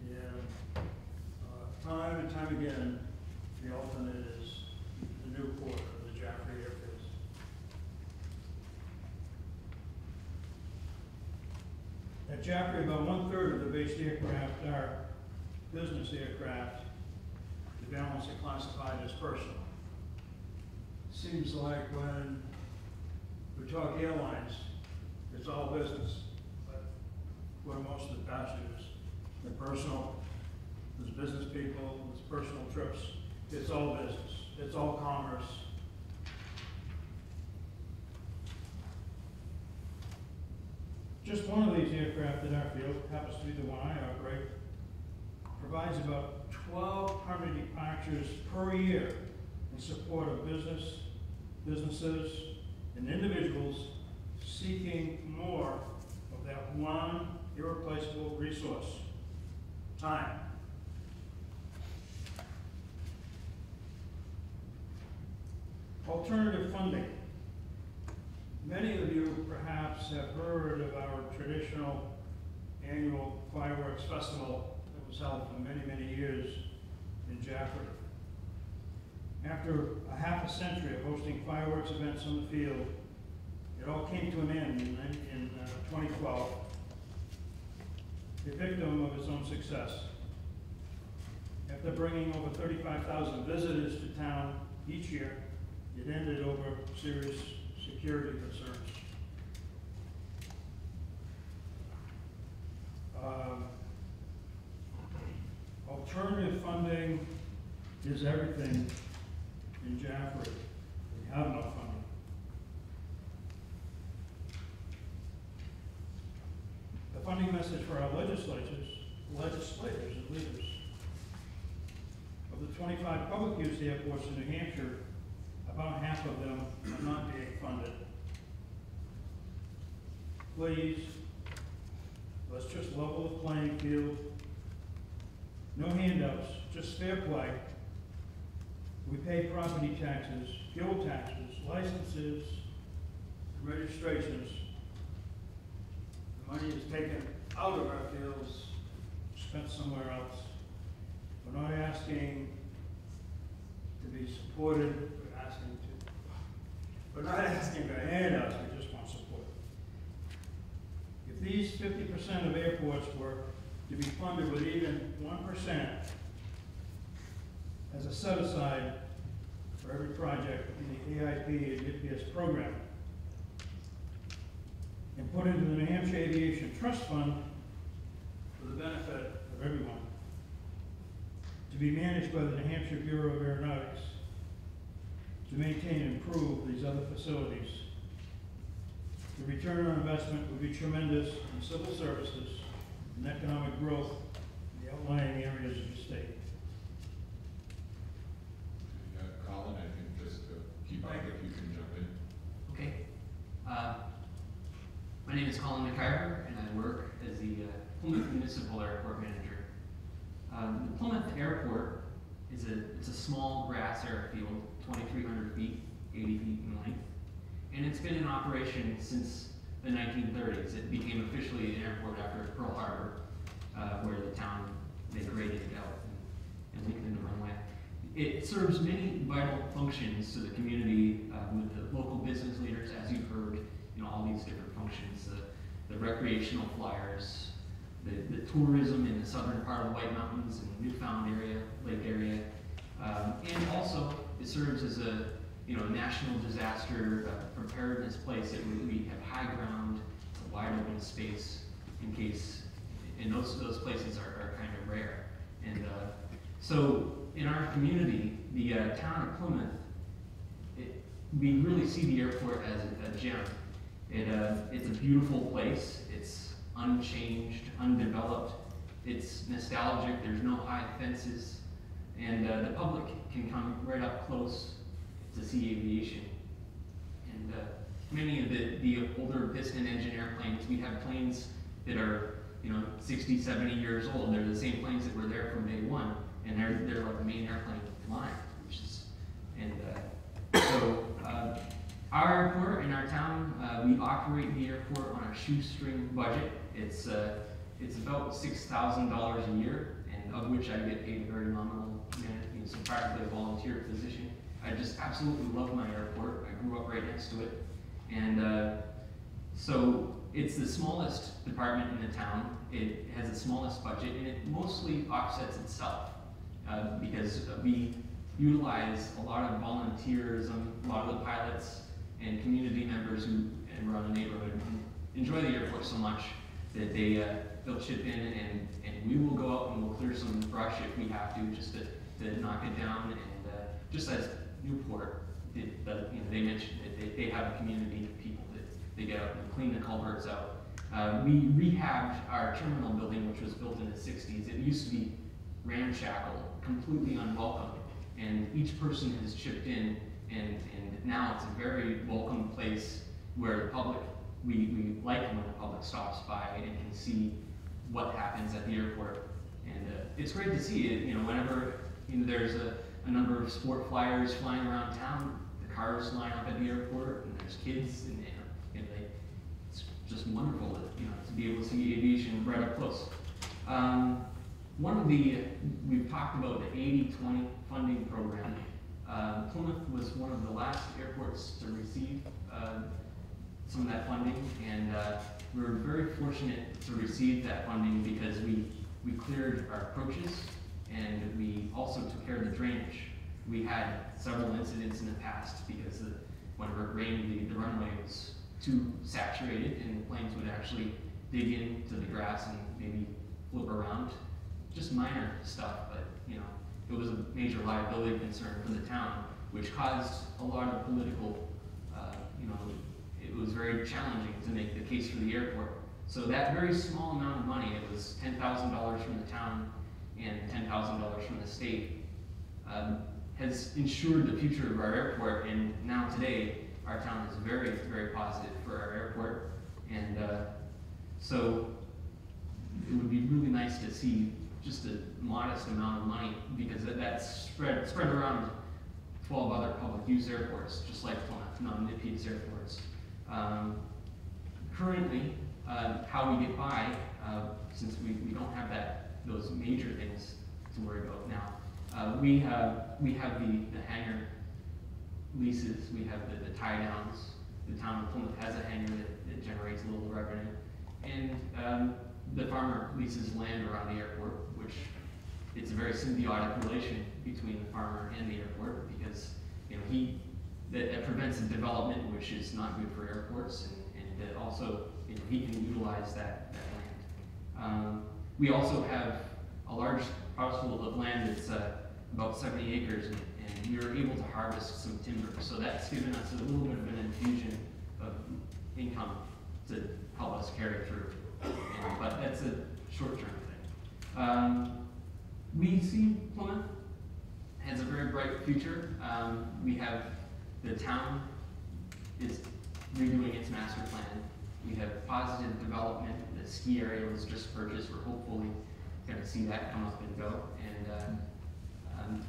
And time and time again, the alternate is the Newport or the Jaffrey airfields. At Jaffrey, about 1/3 of the based aircraft are business aircraft. The balance are classified as personal. Seems like when we talk airlines, it's all business. What are most of the passengers? They're personal. There's business people, there's personal trips. It's all business. It's all commerce. Just one of these aircraft at our field, happens to be the one I operate, provides about 1,200 departures per year in support of businesses, and individuals seeking more of that one irreplaceable resource, time. Alternative funding. Many of you perhaps have heard of our traditional annual fireworks festival that was held for many, many years in Jaffrey. After a half a century of hosting fireworks events on the field, it all came to an end in 2012, a victim of its own success. After bringing over 35,000 visitors to town each year, it ended over serious security concerns. Alternative funding is everything in Jaffrey. We have no funding. The funding message for our legislators and leaders. Of the 25 public use airports in New Hampshire, about half of them are not being funded. Please, let's just level the playing field. No handouts, just fair play. We pay property taxes, fuel taxes, licenses, registrations. The money is taken out of our fields, spent somewhere else. We're not asking to be supported, we're not asking for handouts, we just want support. If these 50% of airports were to be funded with even 1% as a set-aside for every project in the AIP and UPS program, and put into the New Hampshire Aviation Trust Fund for the benefit of everyone, to be managed by the New Hampshire Bureau of Aeronautics, to maintain and improve these other facilities. The return on investment would be tremendous in civil services and economic growth in the outlying areas of the state.
Colin, I think just to keep up, if you can jump in.
Okay. My name is Colin McIver, and I work as the Plymouth Municipal Airport Manager. The Plymouth Airport it's a small grass airfield, 2,300 feet, 80 feet in length, and it's been in operation since the 1930s. It became officially an airport after Pearl Harbor, where the town, they graded it out and linked in the runway. It serves many vital functions to the community with the local business leaders, as you've heard, all these different functions, the recreational flyers, the tourism in the southern part of the White Mountains and the Newfound area, lake area, and also it serves as a national disaster preparedness place. We have high ground, it's a wide open space in case, and those places are kind of rare. And so in our community, the town of Plymouth, we really see the airport as a gem. It's a beautiful place. It's unchanged, undeveloped. It's nostalgic. There's no high fences, and the public can come right up close to see aviation. And many of the older piston engine airplanes, we have planes that are 60, 70 years old. They're the same planes that were there from day one, and they're like the main airplane flying, which is our airport in our town, we operate the airport on a shoestring budget. It's about $6,000 a year, and of which I get paid a very nominal, so practically a volunteer position. I just absolutely love my airport. I grew up right next to it, and so it's the smallest department in the town. It has the smallest budget, and it mostly offsets itself because we utilize a lot of volunteerism, a lot of the pilots and community members who run the neighborhood enjoy the airport so much that they'll chip in, and we will go out and we'll clear some brush if we have to, just to knock it down. And just as Newport did, they mentioned that they have a community of people that they get out and clean the culverts out. We rehabbed our terminal building, which was built in the 60s. It used to be ramshackle, completely unwelcome, and each person has chipped in, and now it's a very welcome place where the public, we like when the public stops by and can see what happens at the airport. And it's great to see it, whenever there's a number of sport flyers flying around town, the cars line up at the airport, and there's kids, and it's just wonderful to be able to see aviation right up close. We've talked about the 80-20 funding program. Plymouth was one of the last airports to receive some of that funding, and we were very fortunate to receive that funding because we cleared our approaches and we also took care of the drainage. We had several incidents in the past because whenever it rained, the runway was too saturated and planes would actually dig into the grass and maybe flip around. Just minor stuff, but you know, it was a major liability concern for the town, which caused a lot of political, you know, it was very challenging to make the case for the airport. So that very small amount of money, it was $10,000 from the town and $10,000 from the state, has ensured the future of our airport, and now today, our town is very, very positive for our airport, and so it would be really nice to see just a modest amount of money, because that's spread around 12 other public use airports, just like Plymouth, non-NIPIS airports. Currently, how we get by, since we don't have those major things to worry about now, we have the hangar leases, we have the tie downs. The town of Plymouth has a hangar that generates a little revenue, and the farmer leases land around the airport, which it's a very symbiotic relation between the farmer and the airport, because you know that prevents the development, which is not good for airports, and that also you know, he can utilize that land. We also have a large parcel of land that's about 70 acres, and we were able to harvest some timber, so that's given us a little bit of an infusion of income to help us carry through. But that's a short-term thing. We see Plymouth has a very bright future. We have the town is redoing its master plan. We have positive development. The ski area was just purchased. We're hopefully going to see that come up and go. And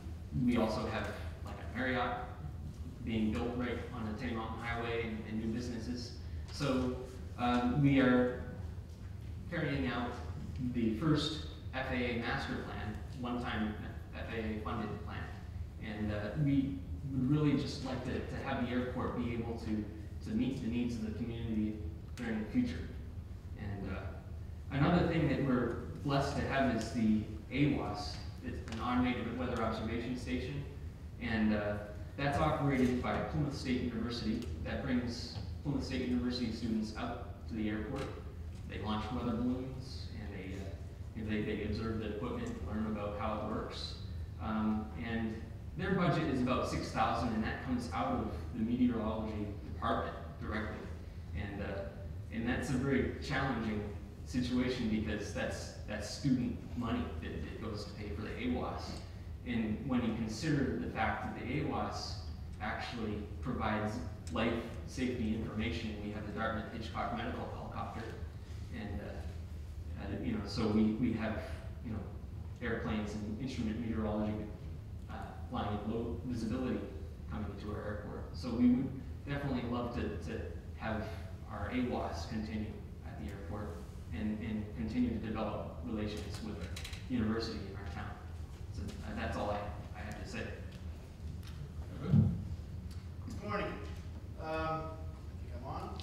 we also have like a Marriott being built right on the Tenny Mountain Highway and new businesses. So we are carrying out the first FAA master plan, one-time FAA funded plan. And we would really just like to have the airport be able to meet the needs of the community during the future. And another thing that we're blessed to have is the AWOS. It's an automated weather observation station. And that's operated by Plymouth State University. That brings Plymouth State University students out to the airport. They launch weather balloons, and they observe the equipment, learn about how it works. And their budget is about $6,000, and that comes out of the meteorology department directly. And that's a very challenging situation because that's student money that goes to pay for the AWOS. And when you consider the fact that the AWOS actually provides life safety information, we have the Dartmouth Hitchcock medical helicopter, and you know, so we have you know airplanes and instrument meteorology flying at low visibility coming into our airport. So we would definitely love to have our AWOS continue at the airport and continue to develop relations with the university in our town. So that's all I have to say.
Good morning. Come on.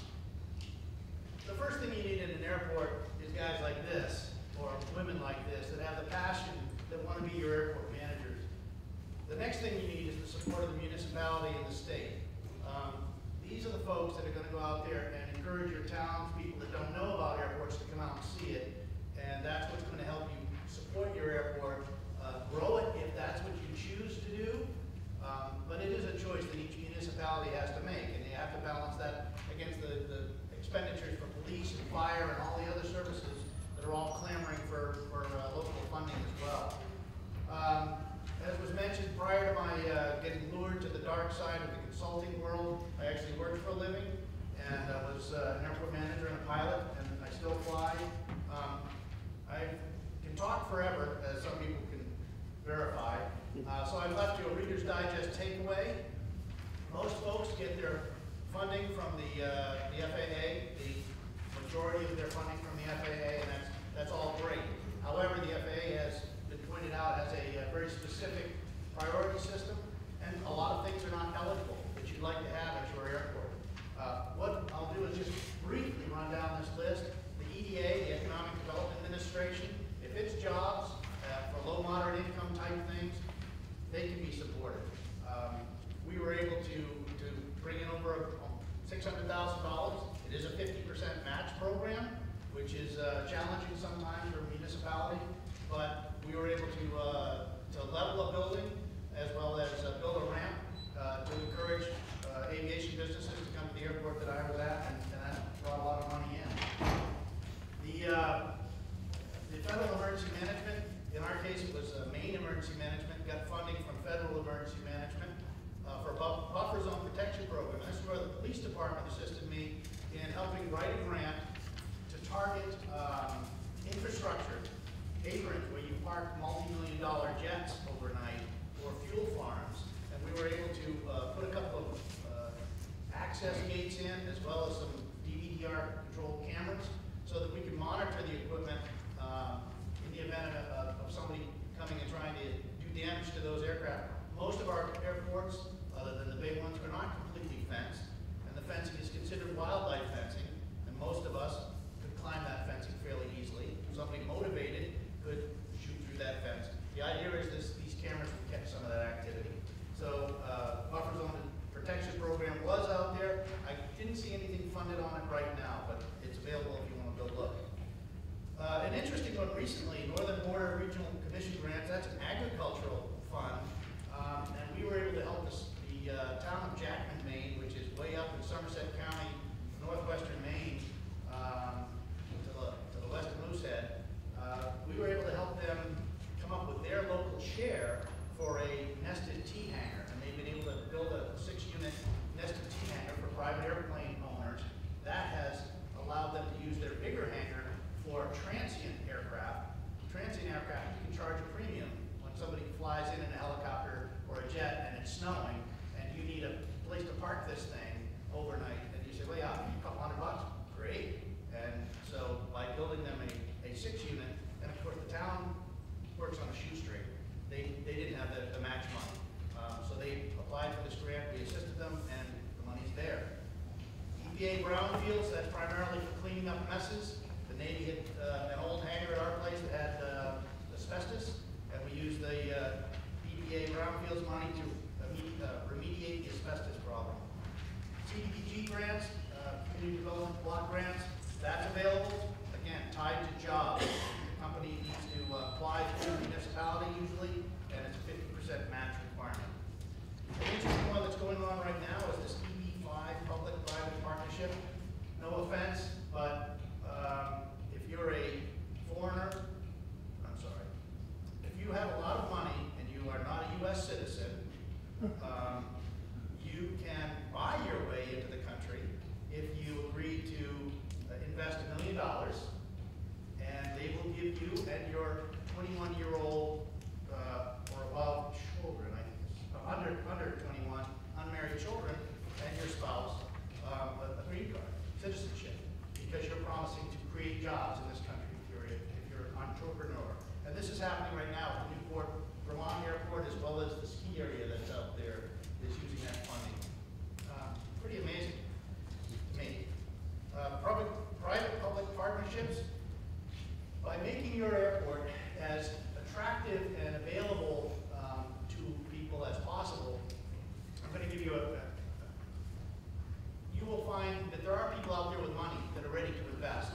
The first thing you need in an airport is guys like this, or women like this, that have the passion, that want to be your airport managers. The next thing you need is the support of the municipality and the state. These are the folks that are going to go out there and encourage your townspeople that don't know about airports to come out and see it. And that's what's going to help you support your airport, grow it if that's what you choose to do. But it is a choice that each municipality has to make, and you have to balance that against the expenditures for police and fire and all the other services that are all clamoring for local funding as well. As was mentioned, prior to my getting lured to the dark side of the consulting world, I actually worked for a living, and I was an airport manager and a pilot, and I still fly. I can talk forever, as some people can verify. So I've left you a Reader's Digest takeaway. Most folks get their funding from the FAA, the majority of their funding from the FAA, and that's all great. However, the FAA has been pointed out as a very specific priority system, and a lot of challenging sometimes for a municipality, but we were able to level a building as well as build a ramp to encourage aviation businesses to come to the airport that I was at, and that brought a lot of money in. The federal emergency management, in our case it was Maine Emergency Management, got funding from federal emergency management for a buffer zone protection program. And this is where the police department assisted me in helping write a grant to target infrastructure, aprons where you park multi-million-dollar jets overnight, or fuel farms. And we were able to put a couple of access gates in, as well as some DVR-controlled cameras, so that we can monitor the equipment in the event of somebody coming and trying to do damage to those aircraft. Most of our airports, other than the big ones, are not completely fenced, and the fencing is considered wildlife fencing, and most of us could climb that fencing fairly easily. Somebody motivated could shoot through that fence. The idea is these cameras would catch some of that activity. So buffer zone protection program was out there. I didn't see anything funded on it right now, but it's available if you want to go look. An interesting one recently, Northern Border Regional Commission grants, that's an agricultural fund, and we were able to help the town of Jackman, Maine, which is way up in Somerset County, northwestern Maine, to the west of Moosehead. We were able to help them come up with their local share for a nested T hangar, and they've been able to build a 6-unit nested T hangar for private airplane owners. That has allowed them to use their bigger hangar for transient aircraft. Transient aircraft, you can charge a premium when somebody flies in a helicopter or a jet and it's snowing, and you need a place to park this thing overnight, and you say, well, yeah, a couple $100, great. And so by building them a 6-unit, and of course the town works on a shoestring, they didn't have the match money. So they applied for this grant, we assisted them, and the money's there. EPA brownfields, that's primarily for cleaning up messes. The Navy had an old hangar at our place that had asbestos, and we used the EPA brownfields money to remediate the asbestos problem. CDBG grants, community development block grants, that's available, again, tied to jobs. The company needs to apply to the municipality usually, and it's a 50% match requirement. The interesting one that's going on right now is this EB5 public-private partnership. No offense, but if you're a foreigner, I'm sorry, if you have a lot of money and you are not a U.S. citizen, you can buy your way into the country if you agree to invest $1 million, and they will give you and your 21-year-old or above children, under 21, unmarried children, and your spouse a green card, citizenship, because you're promising to create jobs in this country if you're an entrepreneur. And this is happening right now at the Newport, Vermont Airport, as well as the ski area that's out there that's using that funding. Pretty amazing to me. Private-public partnerships. By making your airport as attractive and available to people as possible, I'm going to give you you will find that there are people out there with money that are ready to invest.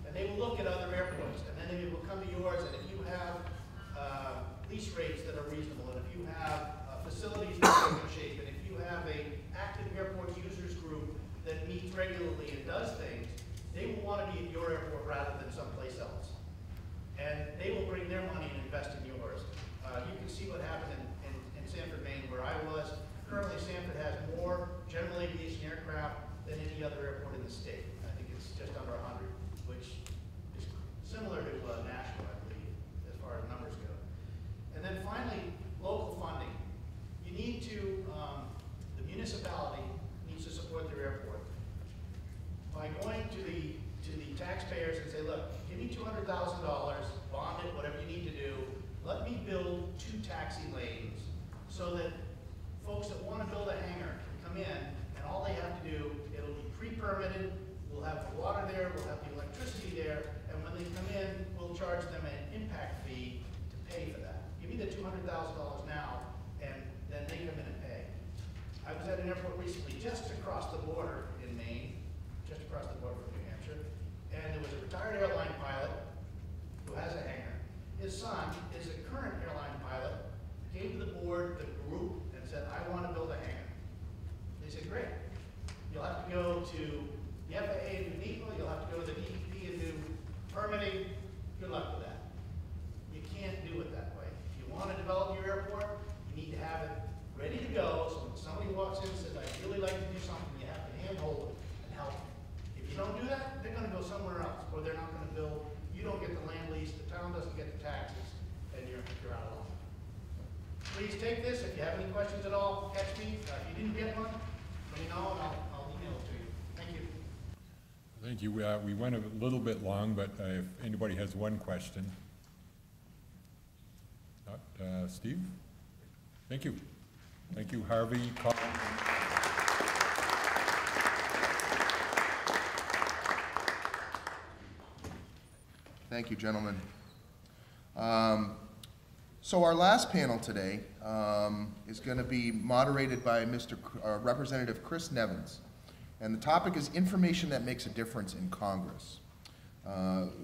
And they will look at other airports, and then they will come to yours, and if you have lease rates that are reasonable, and if you have facilities that are in good shape, and if you have an active airport users group that meets regularly and does things, they will want to be at your airport rather than someplace else. And they will bring their money and invest in yours. You can see what happened in Sanford, Maine, where I was. Currently, Sanford has more general aviation aircraft than any other airport in the state. I think it's just under 100, which is similar to Nashville, I believe, as far as numbers go. And then finally, local funding. You need to, the municipality needs to support their airport. By going to the taxpayers and say, look, give me $200,000, bond it, whatever you need to do, let me build 2 taxi lanes so that folks that want to build a hangar can come in, and all they have to do, it'll be pre-permitted, we'll have the water there, we'll have the electricity there, and when they come in, we'll charge them an impact fee to pay for that. Give me the $200,000 now, and then they come in and pay. I was at an airport recently just across the border in Maine, just across the border from New Hampshire, and there was a retired airline pilot who has a hangar. His son is a current airline pilot, came to the board, the group, and said, I want to build a hangar. They said, great. You'll have to go to the FAA in New Depot, you'll have to go to the DEP and do permitting. Good luck with that. You can't do it that way. If you want to develop your airport, you need to have it ready to go, so when somebody walks in and says, I'd really like to do something, you have to handhold them and help them. If you don't do that, they're going to go somewhere else, or they're not going to build. You don't get the land lease, the town doesn't get the taxes, and you're out of luck. Please take this. If you have any questions at all, catch me. If you didn't get one, let me know, and I'll email it to you. Thank you.
Thank you. We went a little bit long, but if anybody has one question. Not, Steve? Thank you. Thank you, Harvey.
Thank you, gentlemen. So our last panel today is going to be moderated by Representative Chris Nevins. And the topic is information that makes a difference in Congress.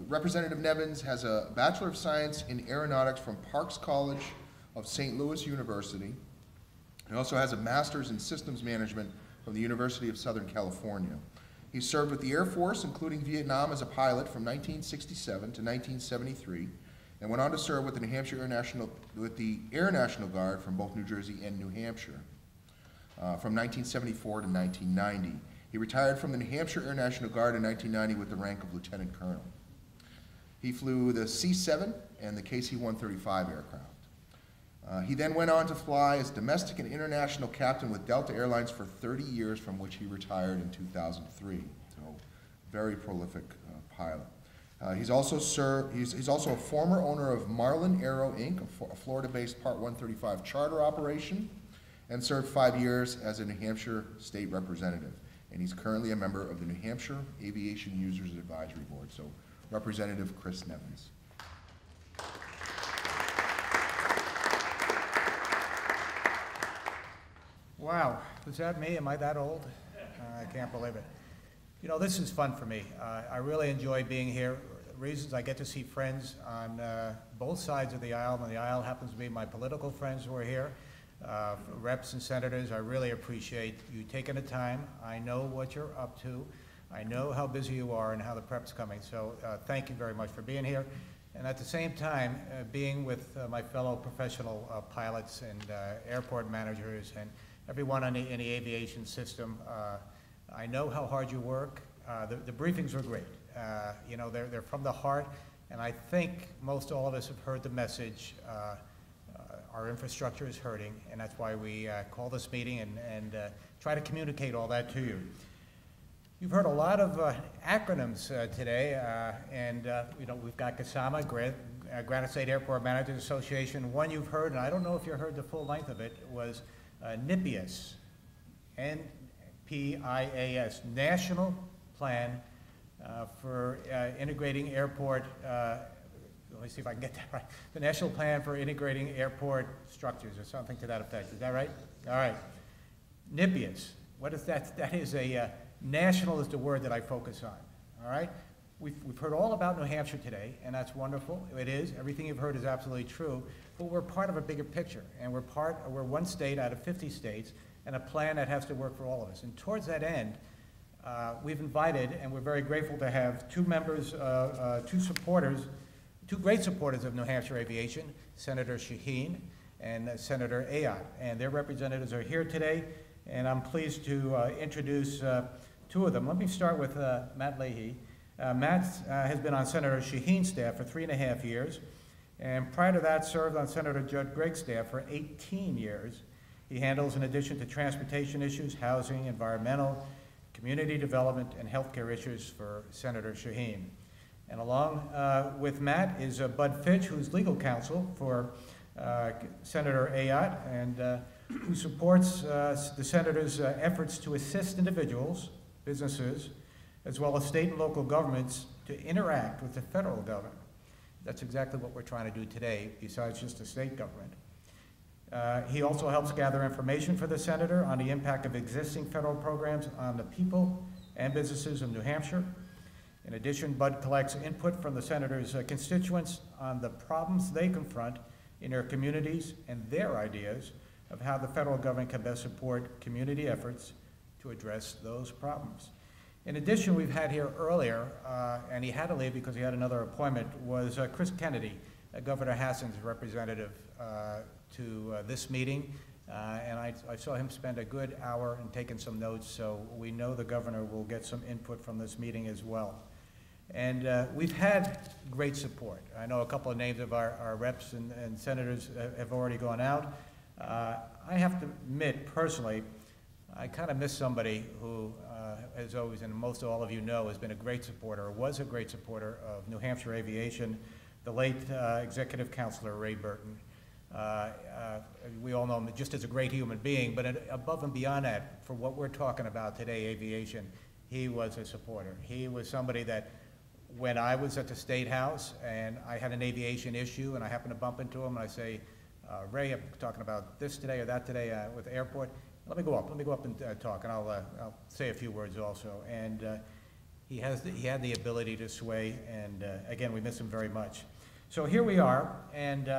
Representative Nevins has a Bachelor of Science in Aeronautics from Parks College of St. Louis University. He also has a Master's in Systems Management from the University of Southern California. He served with the Air Force, including Vietnam, as a pilot from 1967 to 1973, and went on to serve with the Air National Guard from both New Jersey and New Hampshire from 1974 to 1990. He retired from the New Hampshire Air National Guard in 1990 with the rank of Lieutenant Colonel. He flew the C-7 and the KC-135 aircraft. He then went on to fly as domestic and international captain with Delta Airlines for 30 years, from which he retired in 2003. So, very prolific pilot. He's also a former owner of Marlin Aero Inc., a Florida-based Part 135 charter operation, and served 5 years as a New Hampshire state representative. And he's currently a member of the New Hampshire Aviation Users Advisory Board. So, Representative Chris Nevins.
Wow, was that me? Am I that old? I can't believe it. You know, this is fun for me. I really enjoy being here. Reasons I get to see friends on both sides of the aisle, and the aisle happens to be my political friends who are here. Reps and senators, I really appreciate you taking the time. I know what you're up to. I know how busy you are and how the prep's coming. So thank you very much for being here. And at the same time, being with my fellow professional pilots and airport managers and everyone in the aviation system. I know how hard you work. The briefings were great. You know, they're from the heart, and I think most all of us have heard the message. Our infrastructure is hurting, and that's why we call this meeting and try to communicate all that to you. You've heard a lot of acronyms today, and you know, we've got GSAMA, Granite State Airport Managers Association. One you've heard, and I don't know if you heard the full length of it, was NPIAS, N-P-I-A-S, National Plan for Integrating Airport, let me see if I can get that right, the National Plan for Integrating Airport Structures, or something to that effect. Is that right? All right. NPIAS, what is that? That is national is the word that I focus on, all right? We've heard all about New Hampshire today, and that's wonderful. It is. Everything you've heard is absolutely true. But we're part of a bigger picture, and we're one state out of 50 states, and a plan that has to work for all of us. And towards that end, we've invited, and we're very grateful to have two members, two great supporters of New Hampshire aviation, Senator Shaheen and Senator Ayotte. And their representatives are here today, and I'm pleased to introduce two of them. Let me start with Matt Leahy. Matt has been on Senator Shaheen's staff for 3.5 years. And prior to that, served on Senator Judd Gregg's staff for 18 years. He handles, in addition to transportation issues, housing, environmental, community development, and healthcare issues for Senator Shaheen. And along with Matt is Bud Fitch, who's legal counsel for Senator Ayotte, and who supports the Senator's efforts to assist individuals, businesses, as well as state and local governments to interact with the federal government. That's exactly what we're trying to do today, besides just the state government. He also helps gather information for the Senator on the impact of existing federal programs on the people and businesses of New Hampshire. In addition, Bud collects input from the senator's constituents on the problems they confront in their communities and their ideas of how the federal government can best support community efforts to address those problems. In addition, we've had here earlier, and he had to leave because he had another appointment, was Chris Kennedy, Governor Hassan's representative to this meeting. And I saw him spend a good hour and taking some notes, so we know the governor will get some input from this meeting as well. And we've had great support. I know a couple of names of our reps and senators have already gone out. I have to admit, personally, I kind of miss somebody who, as always, and most all of you know, has been a great supporter, or was a great supporter of New Hampshire Aviation, the late Executive Counselor Ray Burton. We all know him just as a great human being, but above and beyond that, for what we're talking about today, aviation, he was a supporter. He was somebody that, when I was at the State House and I had an aviation issue and I happened to bump into him and I say, Ray, I'm talking about this today or that today with the airport, let me go up and talk, and I'll say a few words also. And he had the ability to sway, and again, we miss him very much. So here we are, and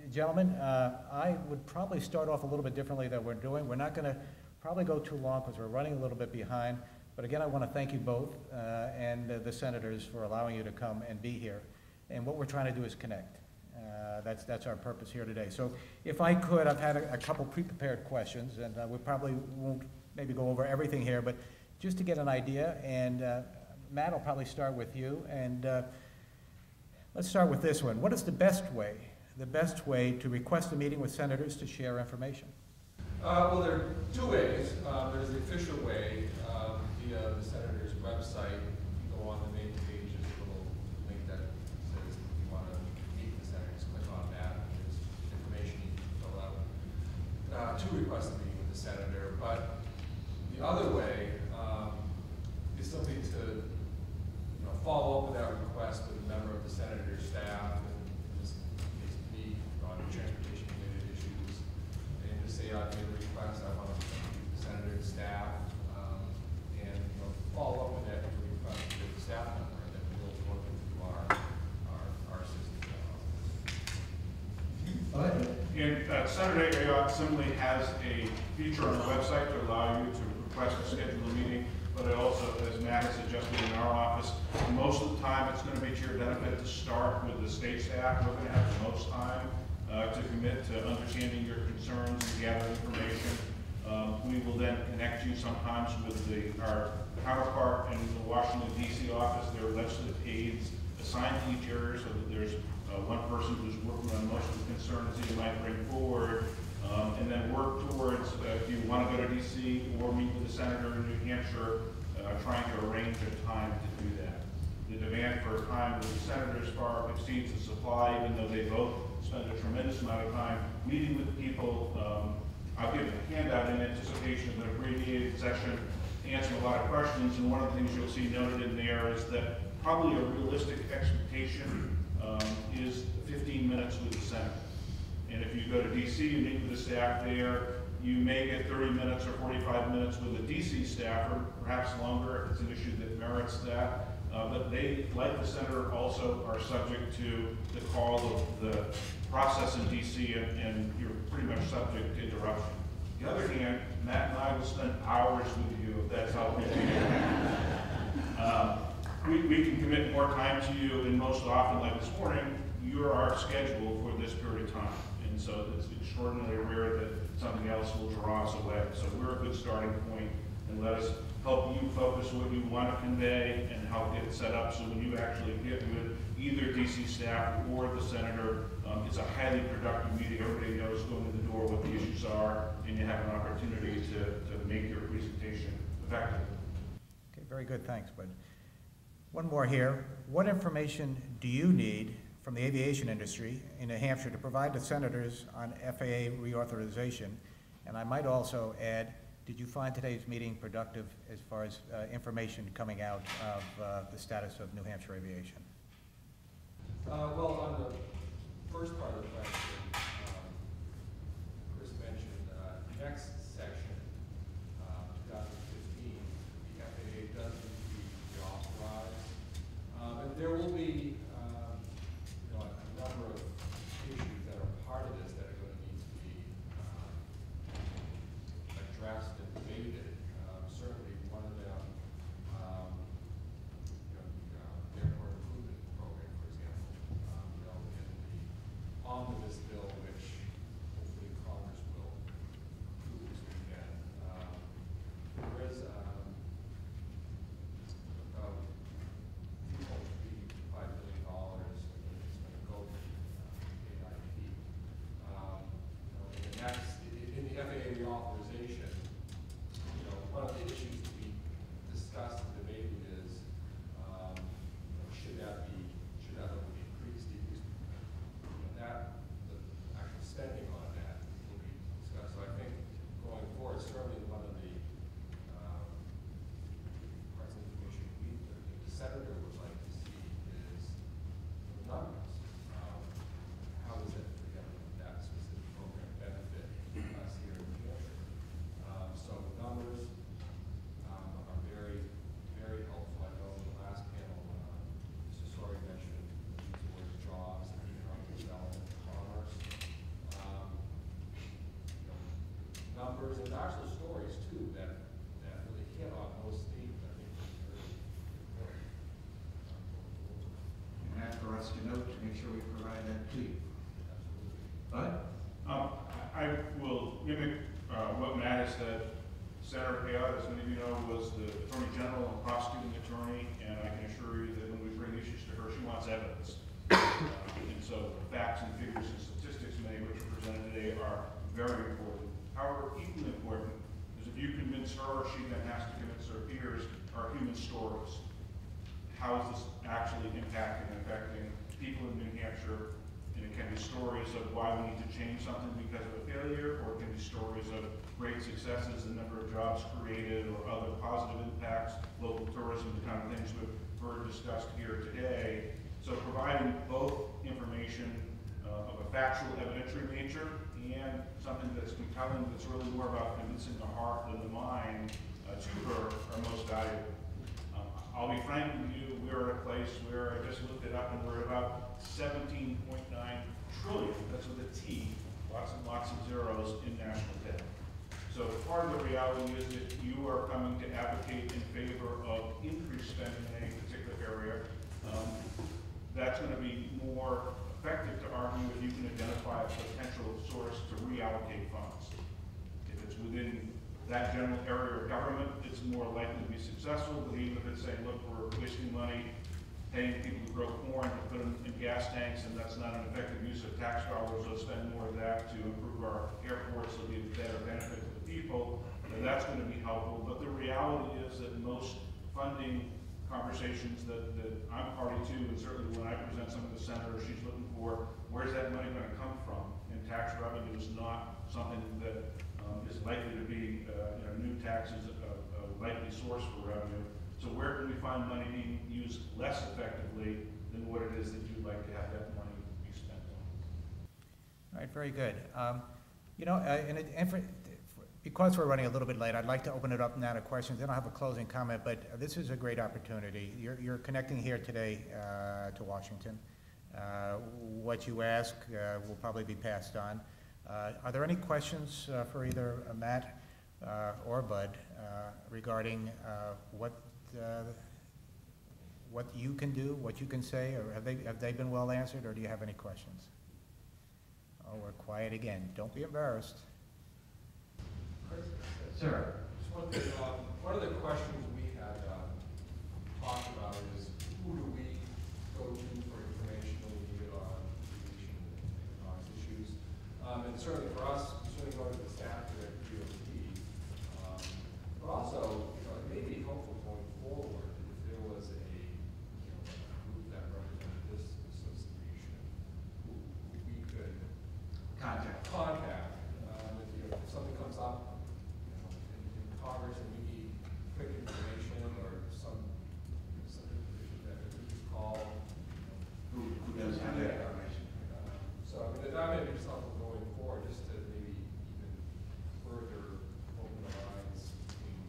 gentlemen, I would probably start off a little bit differently than we're doing. We're not going to probably go too long because we're running a little bit behind. But again, I want to thank you both and the senators for allowing you to come and be here. And what we're trying to do is connect. That's our purpose here today. So if I could, I've had a couple pre-prepared questions, and we probably won't maybe go over everything here, but just to get an idea. And Matt, I'll probably start with you. And let's start with this one. What is the best way to request a meeting with senators to share information?
Well, there are two ways. There's the official way via the senator's website. You go on the main page, there's a little link that says if you want to meet with the senators, click on that. There's information you can fill out to request a meeting with the senator. But the other way is simply to follow up with that request with a member of the senator's staff, and in this case me, on transportation related issues, and just say I've made a request, I want to meet the senator's staff, and follow up with that request with the staff member, and then we'll work through our system.
And Senator Ayotte simply has a feature on the website to allow you to request to schedule a meeting, but it also, as Matt has suggested in our office, most of the time it's going to be to your benefit to start with the state staff. We're going to have the most time to commit to understanding your concerns and gather information. We will then connect you sometimes with our counterpart in the Washington, D.C. office. There are legislative aides assigned to each area, so that there's one person who's working on most of the concerns that you might bring forward, and then work towards, if you want to go to D.C. or meet with the senator in New Hampshire, trying to arrange a time to do that. The demand for time with the senators far exceeds the supply, even though they both spend a tremendous amount of time meeting with people. I'll give a handout in anticipation of an abbreviated session, answering a lot of questions, and one of the things you'll see noted in there is that probably a realistic expectation is 15 minutes with the senator. And if you go to DC, you meet with the staff there, you may get 30 minutes or 45 minutes with the DC staff, or perhaps longer if it's an issue that merits that. But they, like the senator, also are subject to the call of the process in DC, and you're pretty much subject to interruption. On the other hand, Matt and I will spend hours with you if that's helpful to you. We can commit more time to you, and most often, like this morning, you're our schedule for this period of time. And so it's extraordinarily rare that something else will draw us away. So we're a good starting point, and let us help you focus what you want to convey and help get it set up so when you actually get with either DC staff or the senator, it's a highly productive meeting. Everybody knows going to the door what the issues are, and you have an opportunity to make your presentation effective.
Okay, very good, thanks, Bud. One more here. What information do you need from the aviation industry in New Hampshire to provide the senators on FAA reauthorization? And I might also add, did you find today's meeting productive as far as information coming out of the status of New Hampshire aviation?
Well, on the first part of the question, Chris mentioned next section, 2015, the FAA does need to be reauthorized. numbers, and there's actual stories too that really hit on those themes. I think it's very important.
And that's for us to note to make sure we provide that to you. Bud?
I will mimic what Matt has said. Senator Hayat, as many of you know, was the Attorney General and prosecuting attorney, and I can assure you that when we bring issues to her, she wants evidence. And so facts and figures and statistics, many of which are presented today, are very important. However, equally important is if you convince her, she then has to convince her peers, are human stories. How is this actually impacting and affecting people in New Hampshire? And it can be stories of why we need to change something because of a failure, or it can be stories of great successes, the number of jobs created, or other positive impacts, local tourism, the kind of things we've heard discussed here today. So providing both information of a factual evidentiary nature and something that's compelling, that's really more about convincing the heart than the mind to her are most valuable. I'll be frank with you, we're at a place where I just looked it up and we're at about 17.9 trillion, that's with a T, lots and lots of zeros in national debt. So part of the reality is that you are coming to advocate in favor of increased spending in a particular area. That's going to be more effective to argue if you can identify a potential source to reallocate funds. If it's within that general area of government, it's more likely to be successful, but even if it's saying, look, we're wasting money paying people to grow corn to put them in gas tanks, and that's not an effective use of tax dollars, let's spend more of that to improve our airports, it'll be a better benefit to the people, and that's going to be helpful. But the reality is that most funding conversations that I'm party to, and certainly when I present some of the senators, she's looking for, where's that money going to come from? And tax revenue is not something that is likely to be, new taxes a likely source for revenue. So where can we find money being used less effectively than what it is that you'd like to have that money be spent on?
All right, very good. Because we're running a little bit late, I'd like to open it up now to questions. Then I'll have a closing comment, but this is a great opportunity. You're connecting here today to Washington. What you ask will probably be passed on. Are there any questions for either Matt or Bud regarding what you can do, what you can say, or have they been well answered, or do you have any questions? Oh, we're quiet again. Don't be embarrassed.
Sir.
Just one thing, one of the questions we had talked about is who do we go to for information when we get on aviation and economics issues. And certainly for us, we certainly go to the staff here at DOT. But also, it may be helpful going forward if there was a group that represented this association who we could contact. If something comes up in Congress and we need quick information or something that we could call.
Who does have that information?
So that may be something going forward, just to maybe even further open the lines between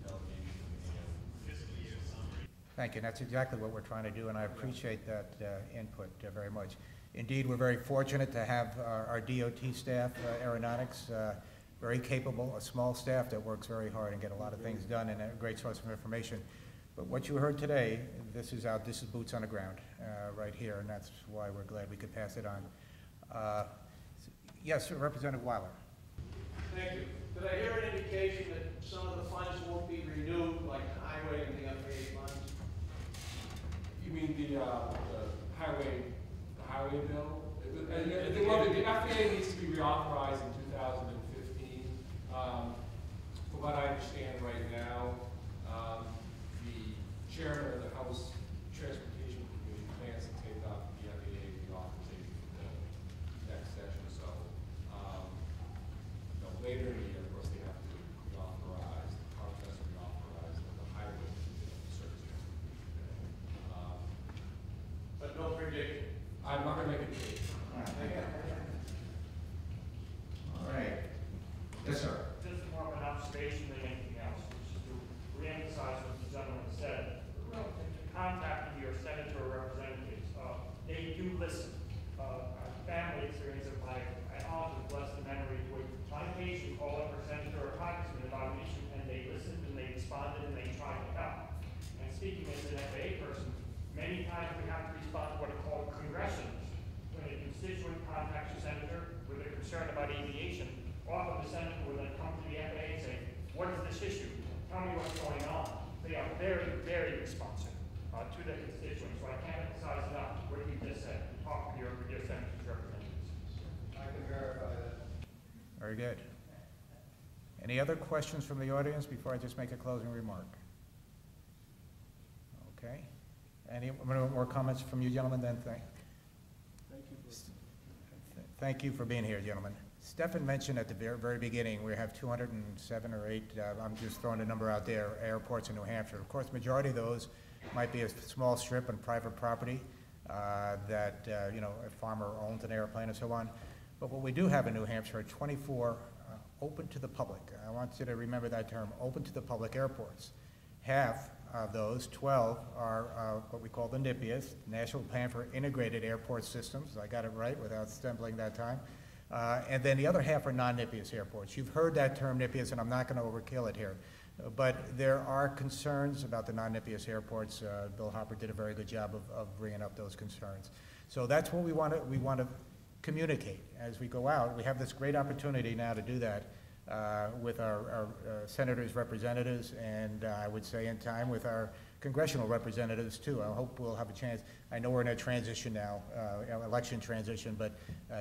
delegation and.
Thank you. That's exactly what we're trying to do, and I appreciate that input very much. Indeed, we're very fortunate to have our DOT staff, aeronautics, very capable, a small staff that works very hard and get a lot of things done, and a great source of information. But what you heard today, this is boots on the ground right here, and that's why we're glad we could pass it on. Yes, Representative Weiler.
Thank you. Did I hear an indication that some of the funds won't be renewed, like the highway and the FAA funds?
You mean the highway bill? The FAA needs to be reauthorized in 2015. From what I understand right now, the chairman of the House Transportation Committee plans to take up the FAA reauthorization for the next session. So, later in the year, of course, they have to reauthorize, the Congress has to reauthorize the highway surface transportation.
But no prediction.
I'm not going to make a prediction.
All right. Yes, sir.
Just more of an observation than anything else, which is to reemphasize what the gentleman said. Relative to contacting your senator or representatives, they do listen. Family experience of my aunt is blessed in memory, would on occasion call up her senator responded and they tried to help. And speaking as an FAA person, many times we have to respond to what are called congressionals. When a constituent contacts a senator with a concern about aviation, often the senator will then come to the FAA and say, what is this issue? Tell me what's going on. They are very, very responsive to their constituents. So I can't emphasize enough what you just said. Talk to your senator's representatives.
I can verify that.
Very good. Any other questions from the audience before I just make a closing remark? Okay. Any more comments from you gentlemen then? Thank you for being here, gentlemen. Stefan mentioned at the very beginning, we have 207 or 8, I'm just throwing a number out there, airports in New Hampshire. Of course, the majority of those might be a small strip on private property that, you know, a farmer owns an airplane and so on. But what we do have in New Hampshire are 24 open to the public. I want you to remember that term, open to the public airports. Half of those, 12, are what we call the NIPIAs, National Plan for Integrated Airport Systems. I got it right without stumbling that time. And then the other half are non-NIPIAS airports. You've heard that term NIPIAS, and I'm not going to overkill it here. But there are concerns about the non-NIPIAS airports. Bill Hopper did a very good job of bringing up those concerns. So that's what we want to communicate as we go out. We have this great opportunity now to do that with our senators, representatives, and I would say in time with our congressional representatives too. I hope we'll have a chance. I know we're in a transition now, election transition, but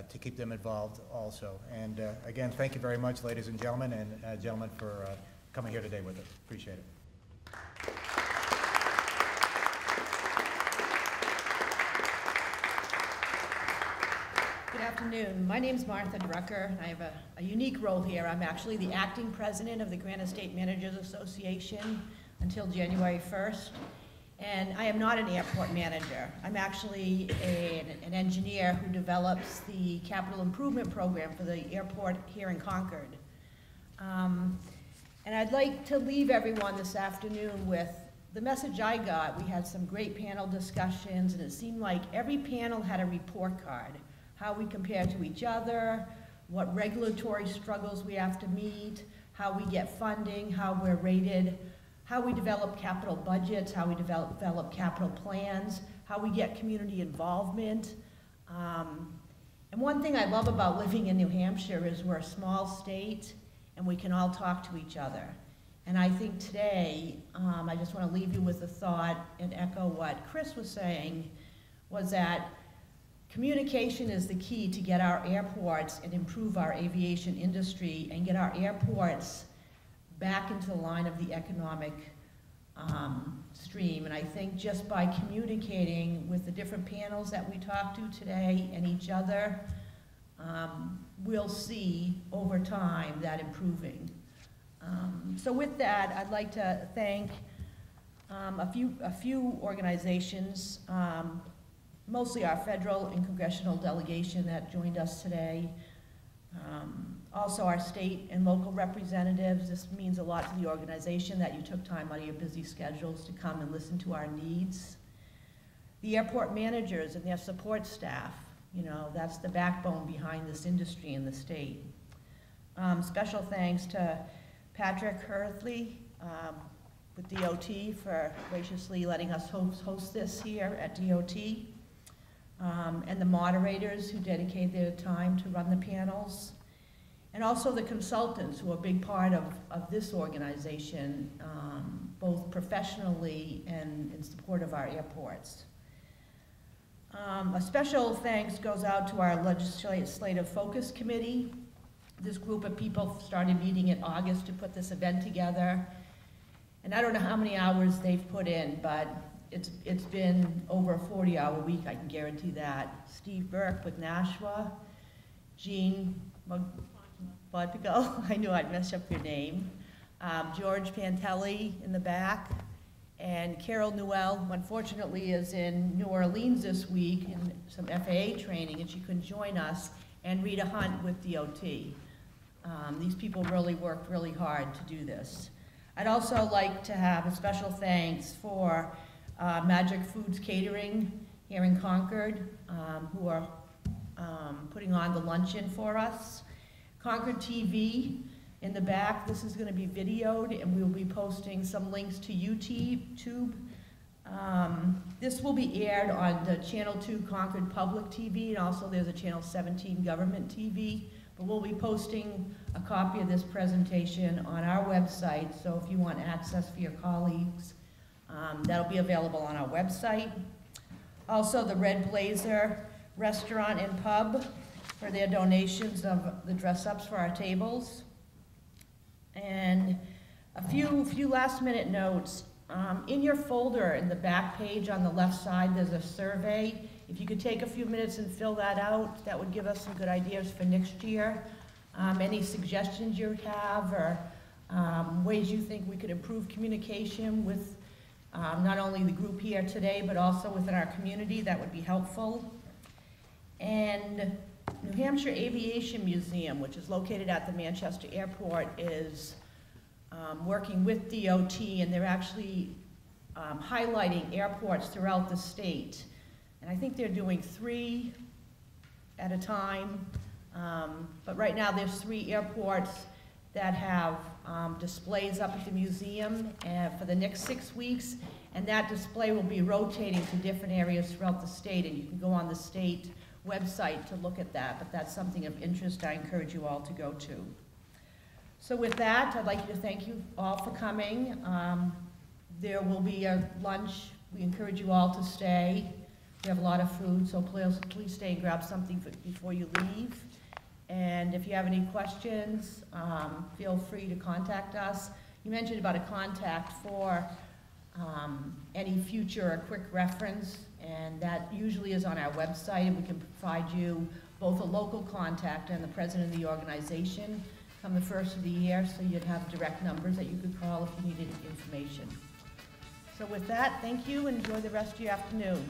to keep them involved also. And again, thank you very much, ladies and gentlemen, and gentlemen, for coming here today with us. Appreciate it.
Good afternoon. My name is Martha Drucker, and I have a unique role here. I'm actually the acting president of the Granite State Managers Association until January 1st. And I am not an airport manager. I'm actually an engineer who develops the capital improvement program for the airport here in Concord. And I'd like to leave everyone this afternoon with the message I got. We had some great panel discussions, and it seemed like every panel had a report card. How we compare to each other, what regulatory struggles we have to meet, how we get funding, how we're rated, how we develop capital budgets, how we develop capital plans, how we get community involvement. And one thing I love about living in New Hampshire is we're a small state and we can all talk to each other. And I think today, I just want to leave you with a thought and echo what Chris was saying, was that communication is the key to get our airports and improve our aviation industry and get our airports back into the line of the economic stream. And I think just by communicating with the different panels that we talked to today and each other, we'll see over time that improving. So with that, I'd like to thank a few organizations, mostly our federal and congressional delegation that joined us today. Also our state and local representatives. This means a lot to the organization that you took time out of your busy schedules to come and listen to our needs. The airport managers and their support staff, you know, that's the backbone behind this industry in the state. Special thanks to Patrick Hurley with DOT for graciously letting us host this here at DOT. And the moderators who dedicate their time to run the panels, and also the consultants who are a big part of this organization, both professionally and in support of our airports. A special thanks goes out to our Legislative Focus Committee. This group of people started meeting in August to put this event together. And I don't know how many hours they've put in, but it's been over a 40-hour week, I can guarantee that. Steve Burke with Nashua, Jean Vodpico, I knew I'd mess up your name, George Pantelli in the back, and Carol Newell, who unfortunately is in New Orleans this week in some FAA training, and she couldn't join us, and Rita Hunt with DOT. These people really worked really hard to do this. I'd also like to have a special thanks for Magic Foods Catering here in Concord, who are putting on the luncheon for us. Concord TV, In the back, this is going to be videoed, and we'll be posting some links to YouTube. This will be aired on the Channel 2 Concord Public TV, and also there's a Channel 17 Government TV. But we'll be posting a copy of this presentation on our website, so if you want access for your colleagues, that'll be available on our website. Also, the Red Blazer Restaurant and Pub for their donations of the dress-ups for our tables. And a few last-minute notes. In your folder, in the back page on the left side, there's a survey. If you could take a few minutes and fill that out, that would give us some good ideas for next year. Any suggestions you have, or ways you think we could improve communication with not only the group here today, but also within our community, that would be helpful. And New Hampshire Aviation Museum, which is located at the Manchester Airport, is working with DOT, and they're actually highlighting airports throughout the state. And I think they're doing 3 at a time. But right now there's 3 airports that have displays up at the museum for the next 6 weeks. And that display will be rotating to different areas throughout the state. And you can go on the state website to look at that. But that's something of interest I encourage you all to go to. So with that, I'd like to thank you all for coming. There will be a lunch. We encourage you all to stay. We have a lot of food, so please stay and grab something before you leave. And if you have any questions, feel free to contact us. You mentioned about a contact for any future or quick reference, and that usually is on our website, and we can provide you both a local contact and the president of the organization come the first of the year, so you'd have direct numbers that you could call if you needed information. So with that, thank you, and enjoy the rest of your afternoon.